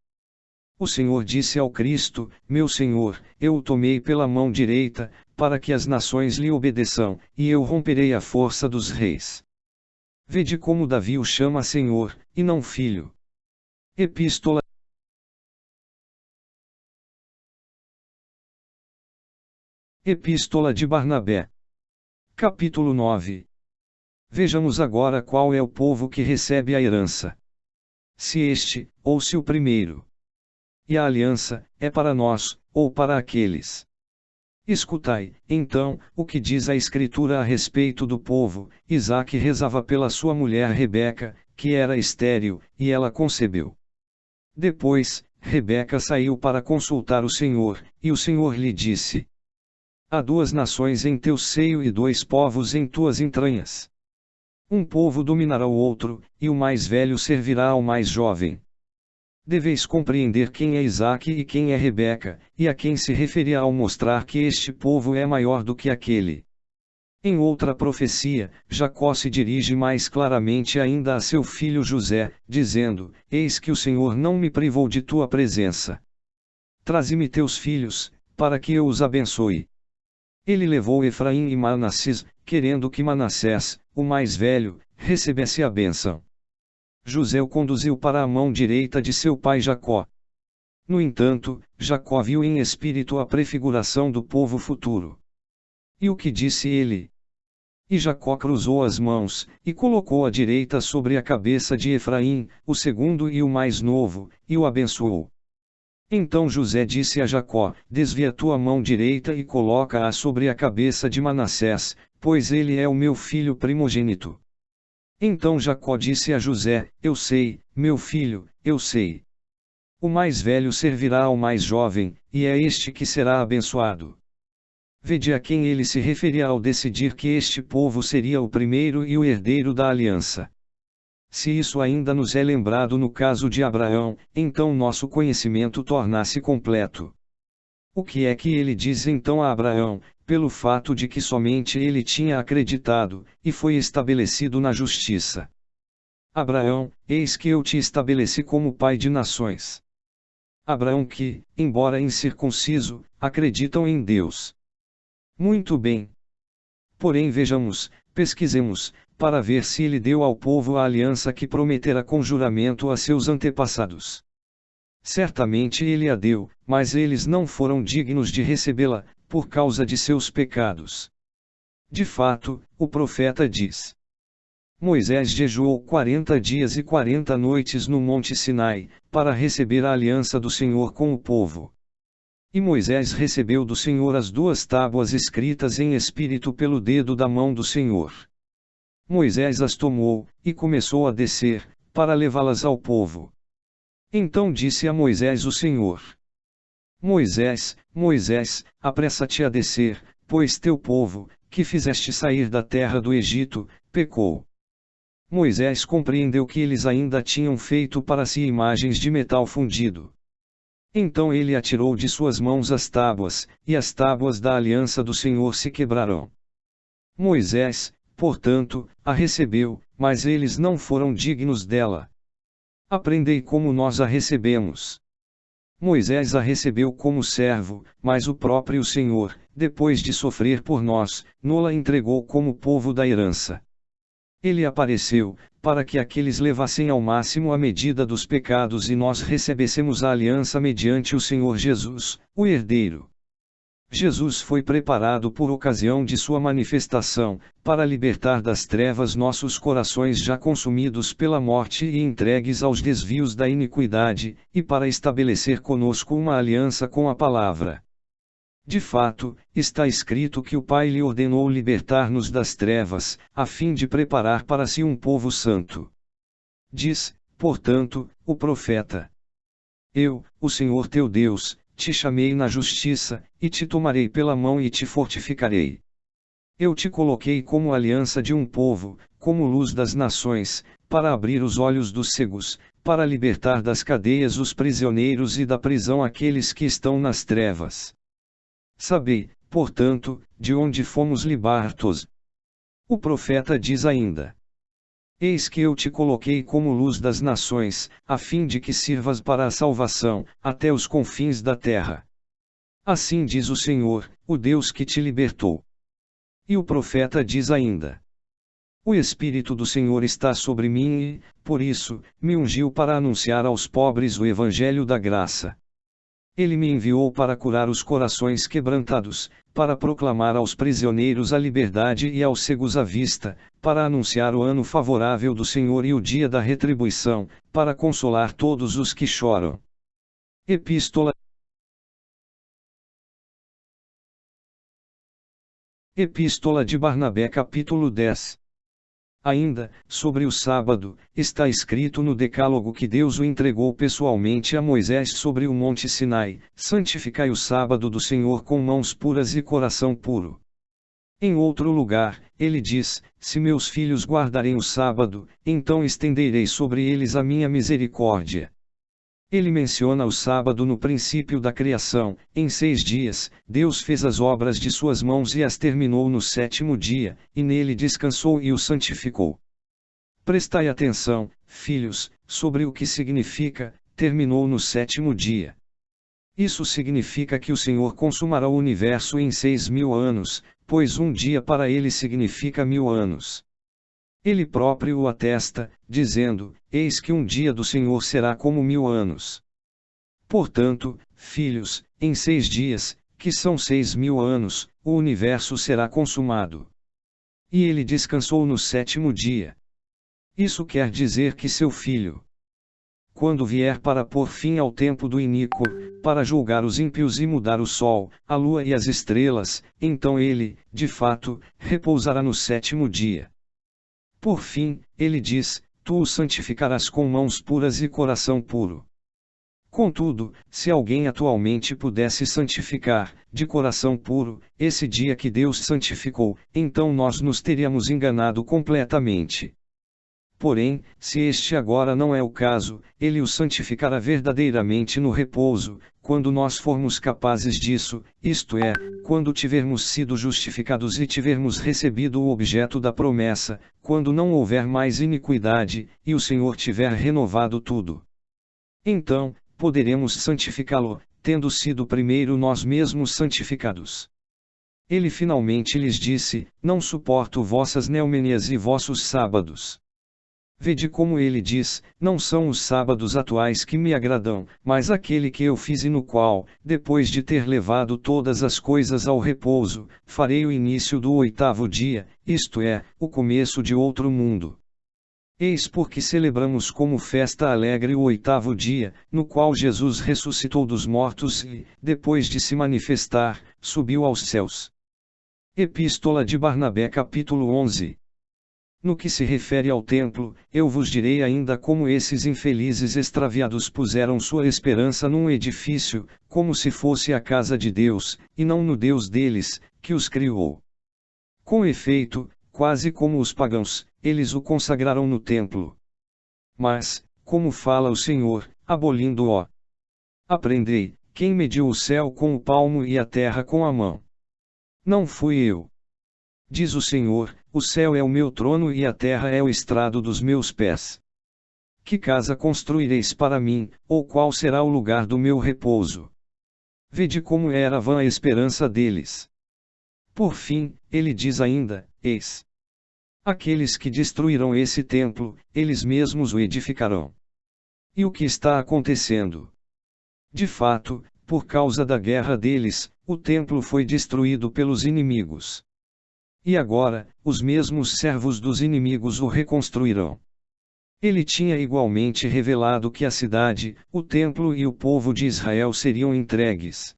o Senhor disse ao Cristo: meu Senhor, eu o tomei pela mão direita, para que as nações lhe obedeçam, e eu romperei a força dos reis. Vede como Davi o chama Senhor, e não filho. Epístola de Barnabé. Capítulo 9. Vejamos agora qual é o povo que recebe a herança. Se este, ou se o primeiro. E a aliança, é para nós, ou para aqueles. Escutai, então, o que diz a Escritura a respeito do povo. Isaque rezava pela sua mulher Rebeca, que era estéril, e ela concebeu. Depois, Rebeca saiu para consultar o Senhor, e o Senhor lhe disse: há duas nações em teu seio e dois povos em tuas entranhas. Um povo dominará o outro, e o mais velho servirá ao mais jovem. Deveis compreender quem é Isaque e quem é Rebeca, e a quem se referia ao mostrar que este povo é maior do que aquele. Em outra profecia, Jacó se dirige mais claramente ainda a seu filho José, dizendo: eis que o Senhor não me privou de tua presença. Traze-me teus filhos, para que eu os abençoe. Ele levou Efraim e Manassés, querendo que Manassés, o mais velho, recebesse a bênção. José o conduziu para a mão direita de seu pai Jacó. No entanto, Jacó viu em espírito a prefiguração do povo futuro. E o que disse ele? E Jacó cruzou as mãos, e colocou a direita sobre a cabeça de Efraim, o segundo e o mais novo, e o abençoou. Então José disse a Jacó: desvia tua mão direita e coloca-a sobre a cabeça de Manassés, pois ele é o meu filho primogênito. Então Jacó disse a José: eu sei, meu filho, eu sei. O mais velho servirá ao mais jovem, e é este que será abençoado. Vede a quem ele se referia ao decidir que este povo seria o primeiro e o herdeiro da aliança. Se isso ainda nos é lembrado no caso de Abraão, então nosso conhecimento torna-se completo. O que é que ele diz então a Abraão? Pelo fato de que somente ele tinha acreditado, e foi estabelecido na justiça. Abraão, eis que eu te estabeleci como pai de nações. Abraão que, embora incircunciso, acreditam em Deus. Muito bem. Porém vejamos, pesquisemos, para ver se ele deu ao povo a aliança que prometera com juramento a seus antepassados. Certamente ele a deu, mas eles não foram dignos de recebê-la, por causa de seus pecados. De fato, o profeta diz: Moisés jejuou 40 dias e 40 noites no monte Sinai, para receber a aliança do Senhor com o povo. E Moisés recebeu do Senhor as duas tábuas escritas em espírito pelo dedo da mão do Senhor. Moisés as tomou, e começou a descer, para levá-las ao povo. Então disse a Moisés o Senhor: Moisés, Moisés, apressa-te a descer, pois teu povo, que fizeste sair da terra do Egito, pecou. Moisés compreendeu que eles ainda tinham feito para si imagens de metal fundido. Então ele atirou de suas mãos as tábuas, e as tábuas da aliança do Senhor se quebraram. Moisés, portanto, a recebeu, mas eles não foram dignos dela. Aprendei como nós a recebemos. Moisés a recebeu como servo, mas o próprio Senhor, depois de sofrer por nós, nos-la entregou como povo da herança. Ele apareceu, para que aqueles levassem ao máximo a medida dos pecados e nós recebêssemos a aliança mediante o Senhor Jesus, o herdeiro. Jesus foi preparado por ocasião de sua manifestação, para libertar das trevas nossos corações já consumidos pela morte e entregues aos desvios da iniquidade, e para estabelecer conosco uma aliança com a palavra. De fato, está escrito que o Pai lhe ordenou libertar-nos das trevas, a fim de preparar para si um povo santo. Diz, portanto, o profeta: Eu, o Senhor teu Deus, te chamei na justiça, e te tomarei pela mão e te fortificarei. Eu te coloquei como aliança de um povo, como luz das nações, para abrir os olhos dos cegos, para libertar das cadeias os prisioneiros e da prisão aqueles que estão nas trevas. Sabei, portanto, de onde fomos libertos. O profeta diz ainda: Eis que eu te coloquei como luz das nações, a fim de que sirvas para a salvação, até os confins da terra. Assim diz o Senhor, o Deus que te libertou. E o profeta diz ainda: O Espírito do Senhor está sobre mim e, por isso, me ungiu para anunciar aos pobres o Evangelho da graça. Ele me enviou para curar os corações quebrantados, para proclamar aos prisioneiros a liberdade e aos cegos a vista, para anunciar o ano favorável do Senhor e o dia da retribuição, para consolar todos os que choram. Epístola de Barnabé capítulo 10. Ainda, sobre o sábado, está escrito no Decálogo que Deus o entregou pessoalmente a Moisés sobre o monte Sinai: santificai o sábado do Senhor com mãos puras e coração puro. Em outro lugar, ele diz: se meus filhos guardarem o sábado, então estenderei sobre eles a minha misericórdia. Ele menciona o sábado no princípio da criação: em 6 dias, Deus fez as obras de suas mãos e as terminou no 7º dia, e nele descansou e o santificou. Prestai atenção, filhos, sobre o que significa: terminou no 7º dia. Isso significa que o Senhor consumará o universo em 6.000 anos, pois um dia para ele significa 1.000 anos. Ele próprio o atesta, dizendo: eis que um dia do Senhor será como 1.000 anos. Portanto, filhos, em 6 dias, que são 6.000 anos, o universo será consumado. E ele descansou no 7º dia. Isso quer dizer que seu filho, quando vier para pôr fim ao tempo do iníquo, para julgar os ímpios e mudar o sol, a lua e as estrelas, então ele, de fato, repousará no 7º dia. Por fim, ele diz: tu o santificarás com mãos puras e coração puro. Contudo, se alguém atualmente pudesse santificar, de coração puro, esse dia que Deus santificou, então nós nos teríamos enganado completamente. Porém, se este agora não é o caso, ele o santificará verdadeiramente no repouso, quando nós formos capazes disso, isto é, quando tivermos sido justificados e tivermos recebido o objeto da promessa, quando não houver mais iniquidade, e o Senhor tiver renovado tudo. Então, poderemos santificá-lo, tendo sido primeiro nós mesmos santificados. Ele finalmente lhes disse: não suporto vossas neomenias e vossos sábados. Vede como ele diz: não são os sábados atuais que me agradam, mas aquele que eu fiz e no qual, depois de ter levado todas as coisas ao repouso, farei o início do 8º dia, isto é, o começo de outro mundo. Eis porque celebramos como festa alegre o 8º dia, no qual Jesus ressuscitou dos mortos e, depois de se manifestar, subiu aos céus. Epístola de Barnabé capítulo 11. No que se refere ao templo, eu vos direi ainda como esses infelizes extraviados puseram sua esperança num edifício, como se fosse a casa de Deus, e não no Deus deles, que os criou. Com efeito, quase como os pagãos, eles o consagraram no templo. Mas, como fala o Senhor, abolindo-o: aprendei, quem mediu o céu com o palmo e a terra com a mão? Não fui eu. Diz o Senhor: o céu é o meu trono e a terra é o estrado dos meus pés. Que casa construireis para mim, ou qual será o lugar do meu repouso? Vede como era vã a esperança deles. Por fim, ele diz ainda: eis, Aqueles que destruirão esse templo, eles mesmos o edificarão. E o que está acontecendo? De fato, por causa da guerra deles, o templo foi destruído pelos inimigos. E agora, os mesmos servos dos inimigos o reconstruirão. Ele tinha igualmente revelado que a cidade, o templo e o povo de Israel seriam entregues.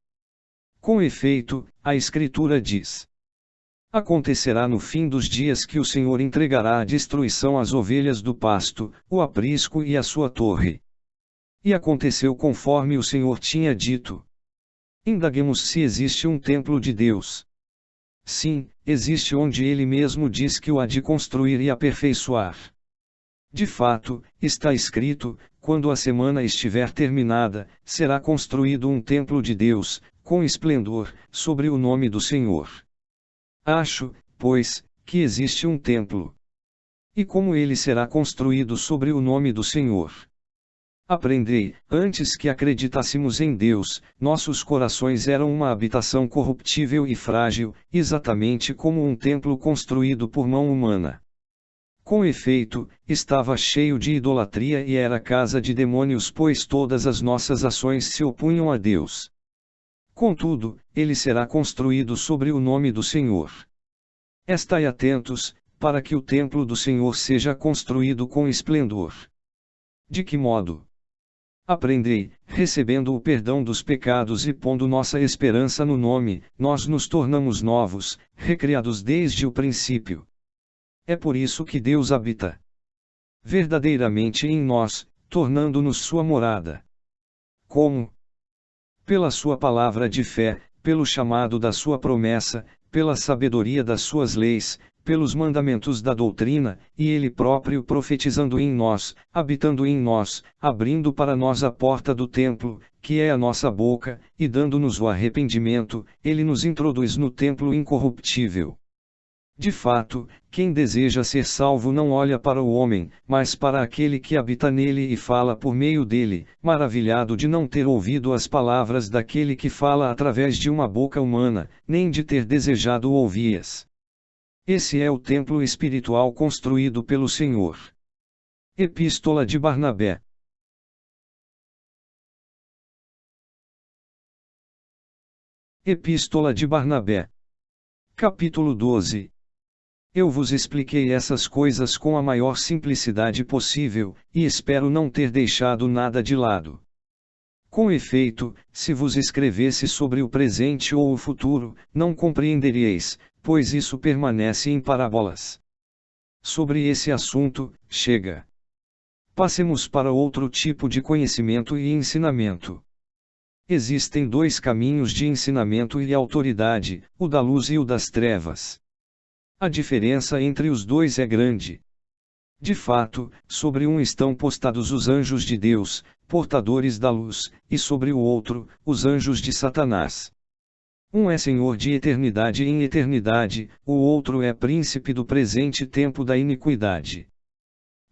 Com efeito, a Escritura diz: acontecerá no fim dos dias que o Senhor entregará à destruição as ovelhas do pasto, o aprisco e a sua torre. E aconteceu conforme o Senhor tinha dito. Indaguemos se existe um templo de Deus. Sim, existe, onde ele mesmo diz que o há de construir e aperfeiçoar. De fato, está escrito: quando a semana estiver terminada, será construído um templo de Deus, com esplendor, sobre o nome do Senhor. Acho, pois, que existe um templo. E como ele será construído sobre o nome do Senhor? Aprendei, antes que acreditássemos em Deus, nossos corações eram uma habitação corruptível e frágil, exatamente como um templo construído por mão humana. Com efeito, estava cheio de idolatria e era casa de demônios, pois todas as nossas ações se opunham a Deus. Contudo, ele será construído sobre o nome do Senhor. Estai atentos, para que o templo do Senhor seja construído com esplendor. De que modo? Aprendei, recebendo o perdão dos pecados e pondo nossa esperança no nome, nós nos tornamos novos, recriados desde o princípio. É por isso que Deus habita verdadeiramente em nós, tornando-nos sua morada. Como? Pela sua palavra de fé, pelo chamado da sua promessa, pela sabedoria das suas leis, pelos mandamentos da doutrina, e ele próprio profetizando em nós, habitando em nós, abrindo para nós a porta do templo, que é a nossa boca, e dando-nos o arrependimento, ele nos introduz no templo incorruptível. De fato, quem deseja ser salvo não olha para o homem, mas para aquele que habita nele e fala por meio dele, maravilhado de não ter ouvido as palavras daquele que fala através de uma boca humana, nem de ter desejado ouvi-as. Esse é o templo espiritual construído pelo Senhor. Epístola de Barnabé. Epístola de Barnabé. Capítulo 12. Eu vos expliquei essas coisas com a maior simplicidade possível, e espero não ter deixado nada de lado. Com efeito, se vos escrevesse sobre o presente ou o futuro, não compreenderíeis, pois isso permanece em parábolas. Sobre esse assunto, chega. Passemos para outro tipo de conhecimento e ensinamento. Existem dois caminhos de ensinamento e autoridade, o da luz e o das trevas. A diferença entre os dois é grande. De fato, sobre um estão postados os anjos de Deus, portadores da luz, e sobre o outro, os anjos de Satanás. Um é senhor de eternidade em eternidade, o outro é príncipe do presente tempo da iniquidade.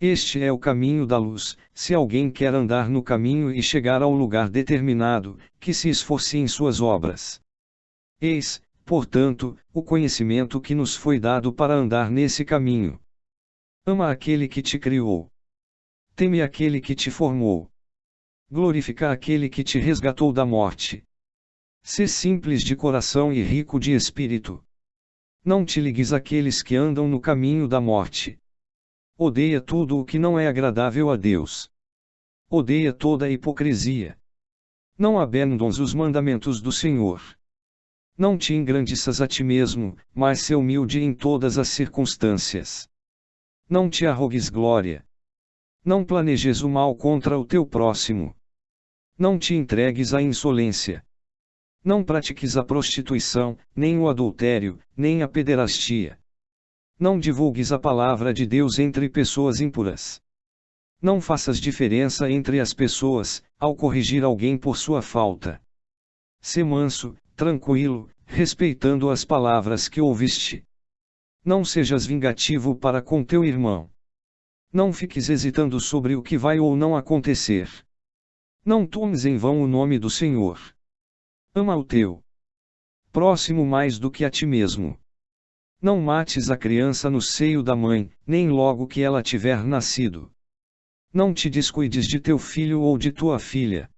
Este é o caminho da luz. Se alguém quer andar no caminho e chegar ao lugar determinado, que se esforce em suas obras. Eis, portanto, o conhecimento que nos foi dado para andar nesse caminho. Ama aquele que te criou. Teme aquele que te formou. Glorifica aquele que te resgatou da morte. Sê simples de coração e rico de espírito. Não te ligues àqueles que andam no caminho da morte. Odeia tudo o que não é agradável a Deus. Odeia toda a hipocrisia. Não abandones os mandamentos do Senhor. Não te engrandeças a ti mesmo, mas sê humilde em todas as circunstâncias. Não te arrogues glória. Não planejes o mal contra o teu próximo. Não te entregues à insolência. Não pratiques a prostituição, nem o adultério, nem a pederastia. Não divulgues a palavra de Deus entre pessoas impuras. Não faças diferença entre as pessoas, ao corrigir alguém por sua falta. Sê manso, tranquilo, respeitando as palavras que ouviste. Não sejas vingativo para com teu irmão. Não fiques hesitando sobre o que vai ou não acontecer. Não tomes em vão o nome do Senhor. Ama o teu próximo mais do que a ti mesmo. Não mates a criança no seio da mãe, nem logo que ela tiver nascido. Não te descuides de teu filho ou de tua filha.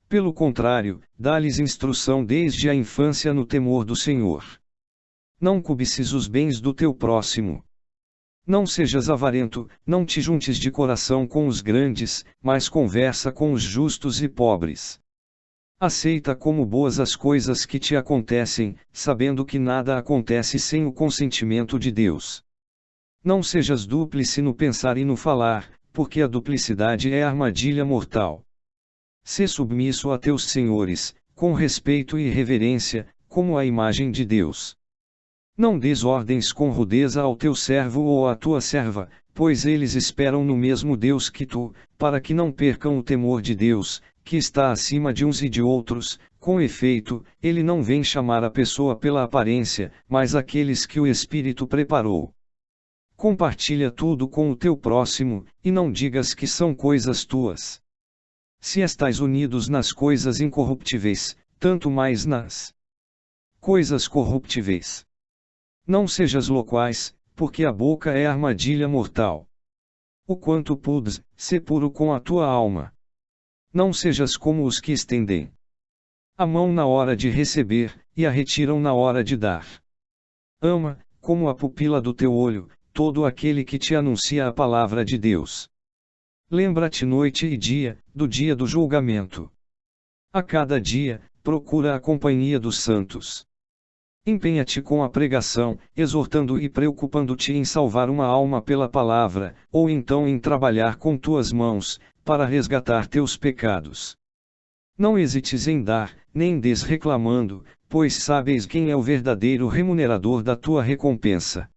Pelo contrário, dá-lhes instrução desde a infância no temor do Senhor. Não cobices os bens do teu próximo. Não sejas avarento, não te juntes de coração com os grandes, mas conversa com os justos e pobres. Aceita como boas as coisas que te acontecem, sabendo que nada acontece sem o consentimento de Deus. Não sejas dúplice no pensar e no falar, porque a duplicidade é armadilha mortal. Sê submisso a teus senhores, com respeito e reverência, como a imagem de Deus. Não des ordens com rudeza ao teu servo ou à tua serva, pois eles esperam no mesmo Deus que tu, para que não percam o temor de Deus, que está acima de uns e de outros. Com efeito, ele não vem chamar a pessoa pela aparência, mas aqueles que o Espírito preparou. Compartilha tudo com o teu próximo, e não digas que são coisas tuas. Se estais unidos nas coisas incorruptíveis, tanto mais nas coisas corruptíveis. Não sejas loquaz, porque a boca é armadilha mortal. O quanto pudes, sê puro com a tua alma. Não sejas como os que estendem a mão na hora de receber, e a retiram na hora de dar. Ama, como a pupila do teu olho, todo aquele que te anuncia a palavra de Deus. Lembra-te noite e dia, do dia do julgamento. A cada dia, procura a companhia dos santos. Empenha-te com a pregação, exortando e preocupando-te em salvar uma alma pela palavra, ou então em trabalhar com tuas mãos, para resgatar teus pecados. Não hesites em dar, nem des reclamando, pois sabes quem é o verdadeiro remunerador da tua recompensa.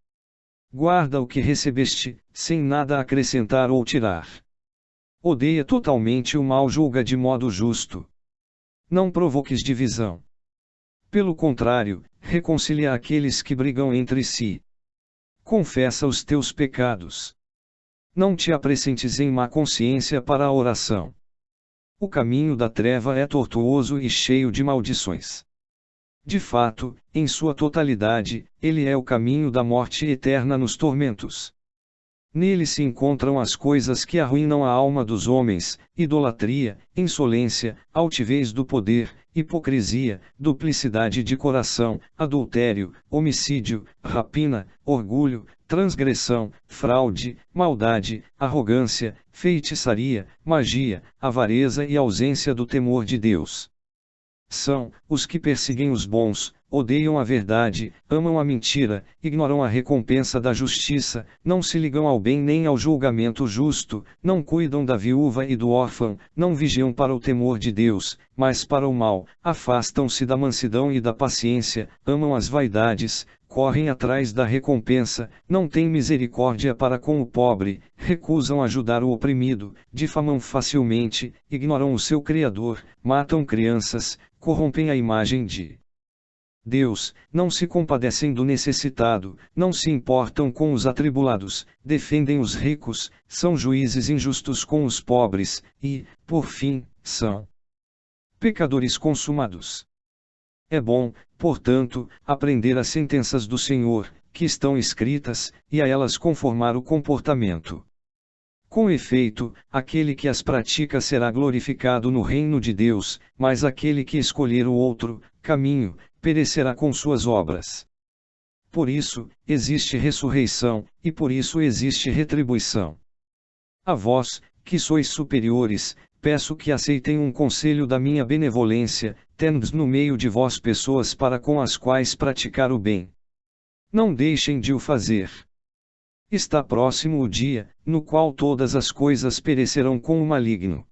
Guarda o que recebeste, sem nada acrescentar ou tirar. Odeia totalmente o mal, julga de modo justo. Não provoques divisão. Pelo contrário, reconcilia aqueles que brigam entre si. Confessa os teus pecados. Não te apresentes em má consciência para a oração. O caminho da treva é tortuoso e cheio de maldições. De fato, em sua totalidade, ele é o caminho da morte eterna nos tormentos. Nele se encontram as coisas que arruinam a alma dos homens: idolatria, insolência, altivez do poder, hipocrisia, duplicidade de coração, adultério, homicídio, rapina, orgulho, transgressão, fraude, maldade, arrogância, feitiçaria, magia, avareza e ausência do temor de Deus. São os que perseguem os bons, odeiam a verdade, amam a mentira, ignoram a recompensa da justiça, não se ligam ao bem nem ao julgamento justo, não cuidam da viúva e do órfão, não vigiam para o temor de Deus, mas para o mal, afastam-se da mansidão e da paciência, amam as vaidades, correm atrás da recompensa, não têm misericórdia para com o pobre, recusam ajudar o oprimido, difamam facilmente, ignoram o seu Criador, matam crianças, corrompem a imagem de Deus, não se compadecem do necessitado, não se importam com os atribulados, defendem os ricos, são juízes injustos com os pobres, e, por fim, são pecadores consumados. É bom, portanto, aprender as sentenças do Senhor, que estão escritas, e a elas conformar o comportamento. Com efeito, aquele que as pratica será glorificado no reino de Deus, mas aquele que escolher o outro caminho, perecerá com suas obras. Por isso, existe ressurreição, e por isso existe retribuição. A vós, que sois superiores, peço que aceitem um conselho da minha benevolência, tendes no meio de vós pessoas para com as quais praticar o bem. Não deixem de o fazer. Está próximo o dia, no qual todas as coisas perecerão com o maligno.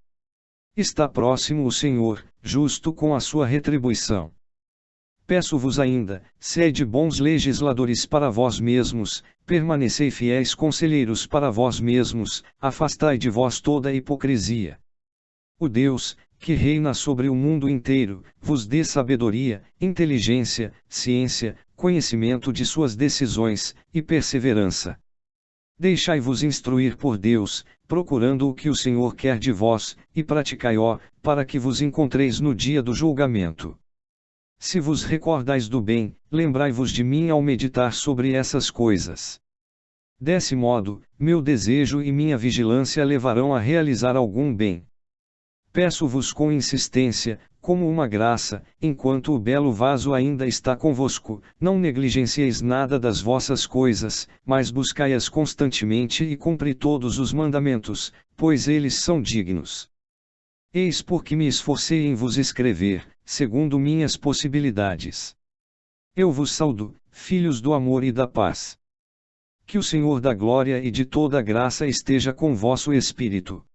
Está próximo o Senhor, justo com a sua retribuição. Peço-vos ainda, sede bons legisladores para vós mesmos, permanecei fiéis conselheiros para vós mesmos, afastai de vós toda a hipocrisia. O Deus, que reina sobre o mundo inteiro, vos dê sabedoria, inteligência, ciência, conhecimento de suas decisões, e perseverança. Deixai-vos instruir por Deus, procurando o que o Senhor quer de vós, e praticai-o, para que vos encontreis no dia do julgamento. Se vos recordais do bem, lembrai-vos de mim ao meditar sobre essas coisas. Desse modo, meu desejo e minha vigilância levarão a realizar algum bem. Peço-vos com insistência, como uma graça, enquanto o belo vaso ainda está convosco, não negligencieis nada das vossas coisas, mas buscai-as constantemente e cumpri todos os mandamentos, pois eles são dignos. Eis porque me esforcei em vos escrever, segundo minhas possibilidades. Eu vos saudo, filhos do amor e da paz. Que o Senhor da glória e de toda a graça esteja com vosso espírito.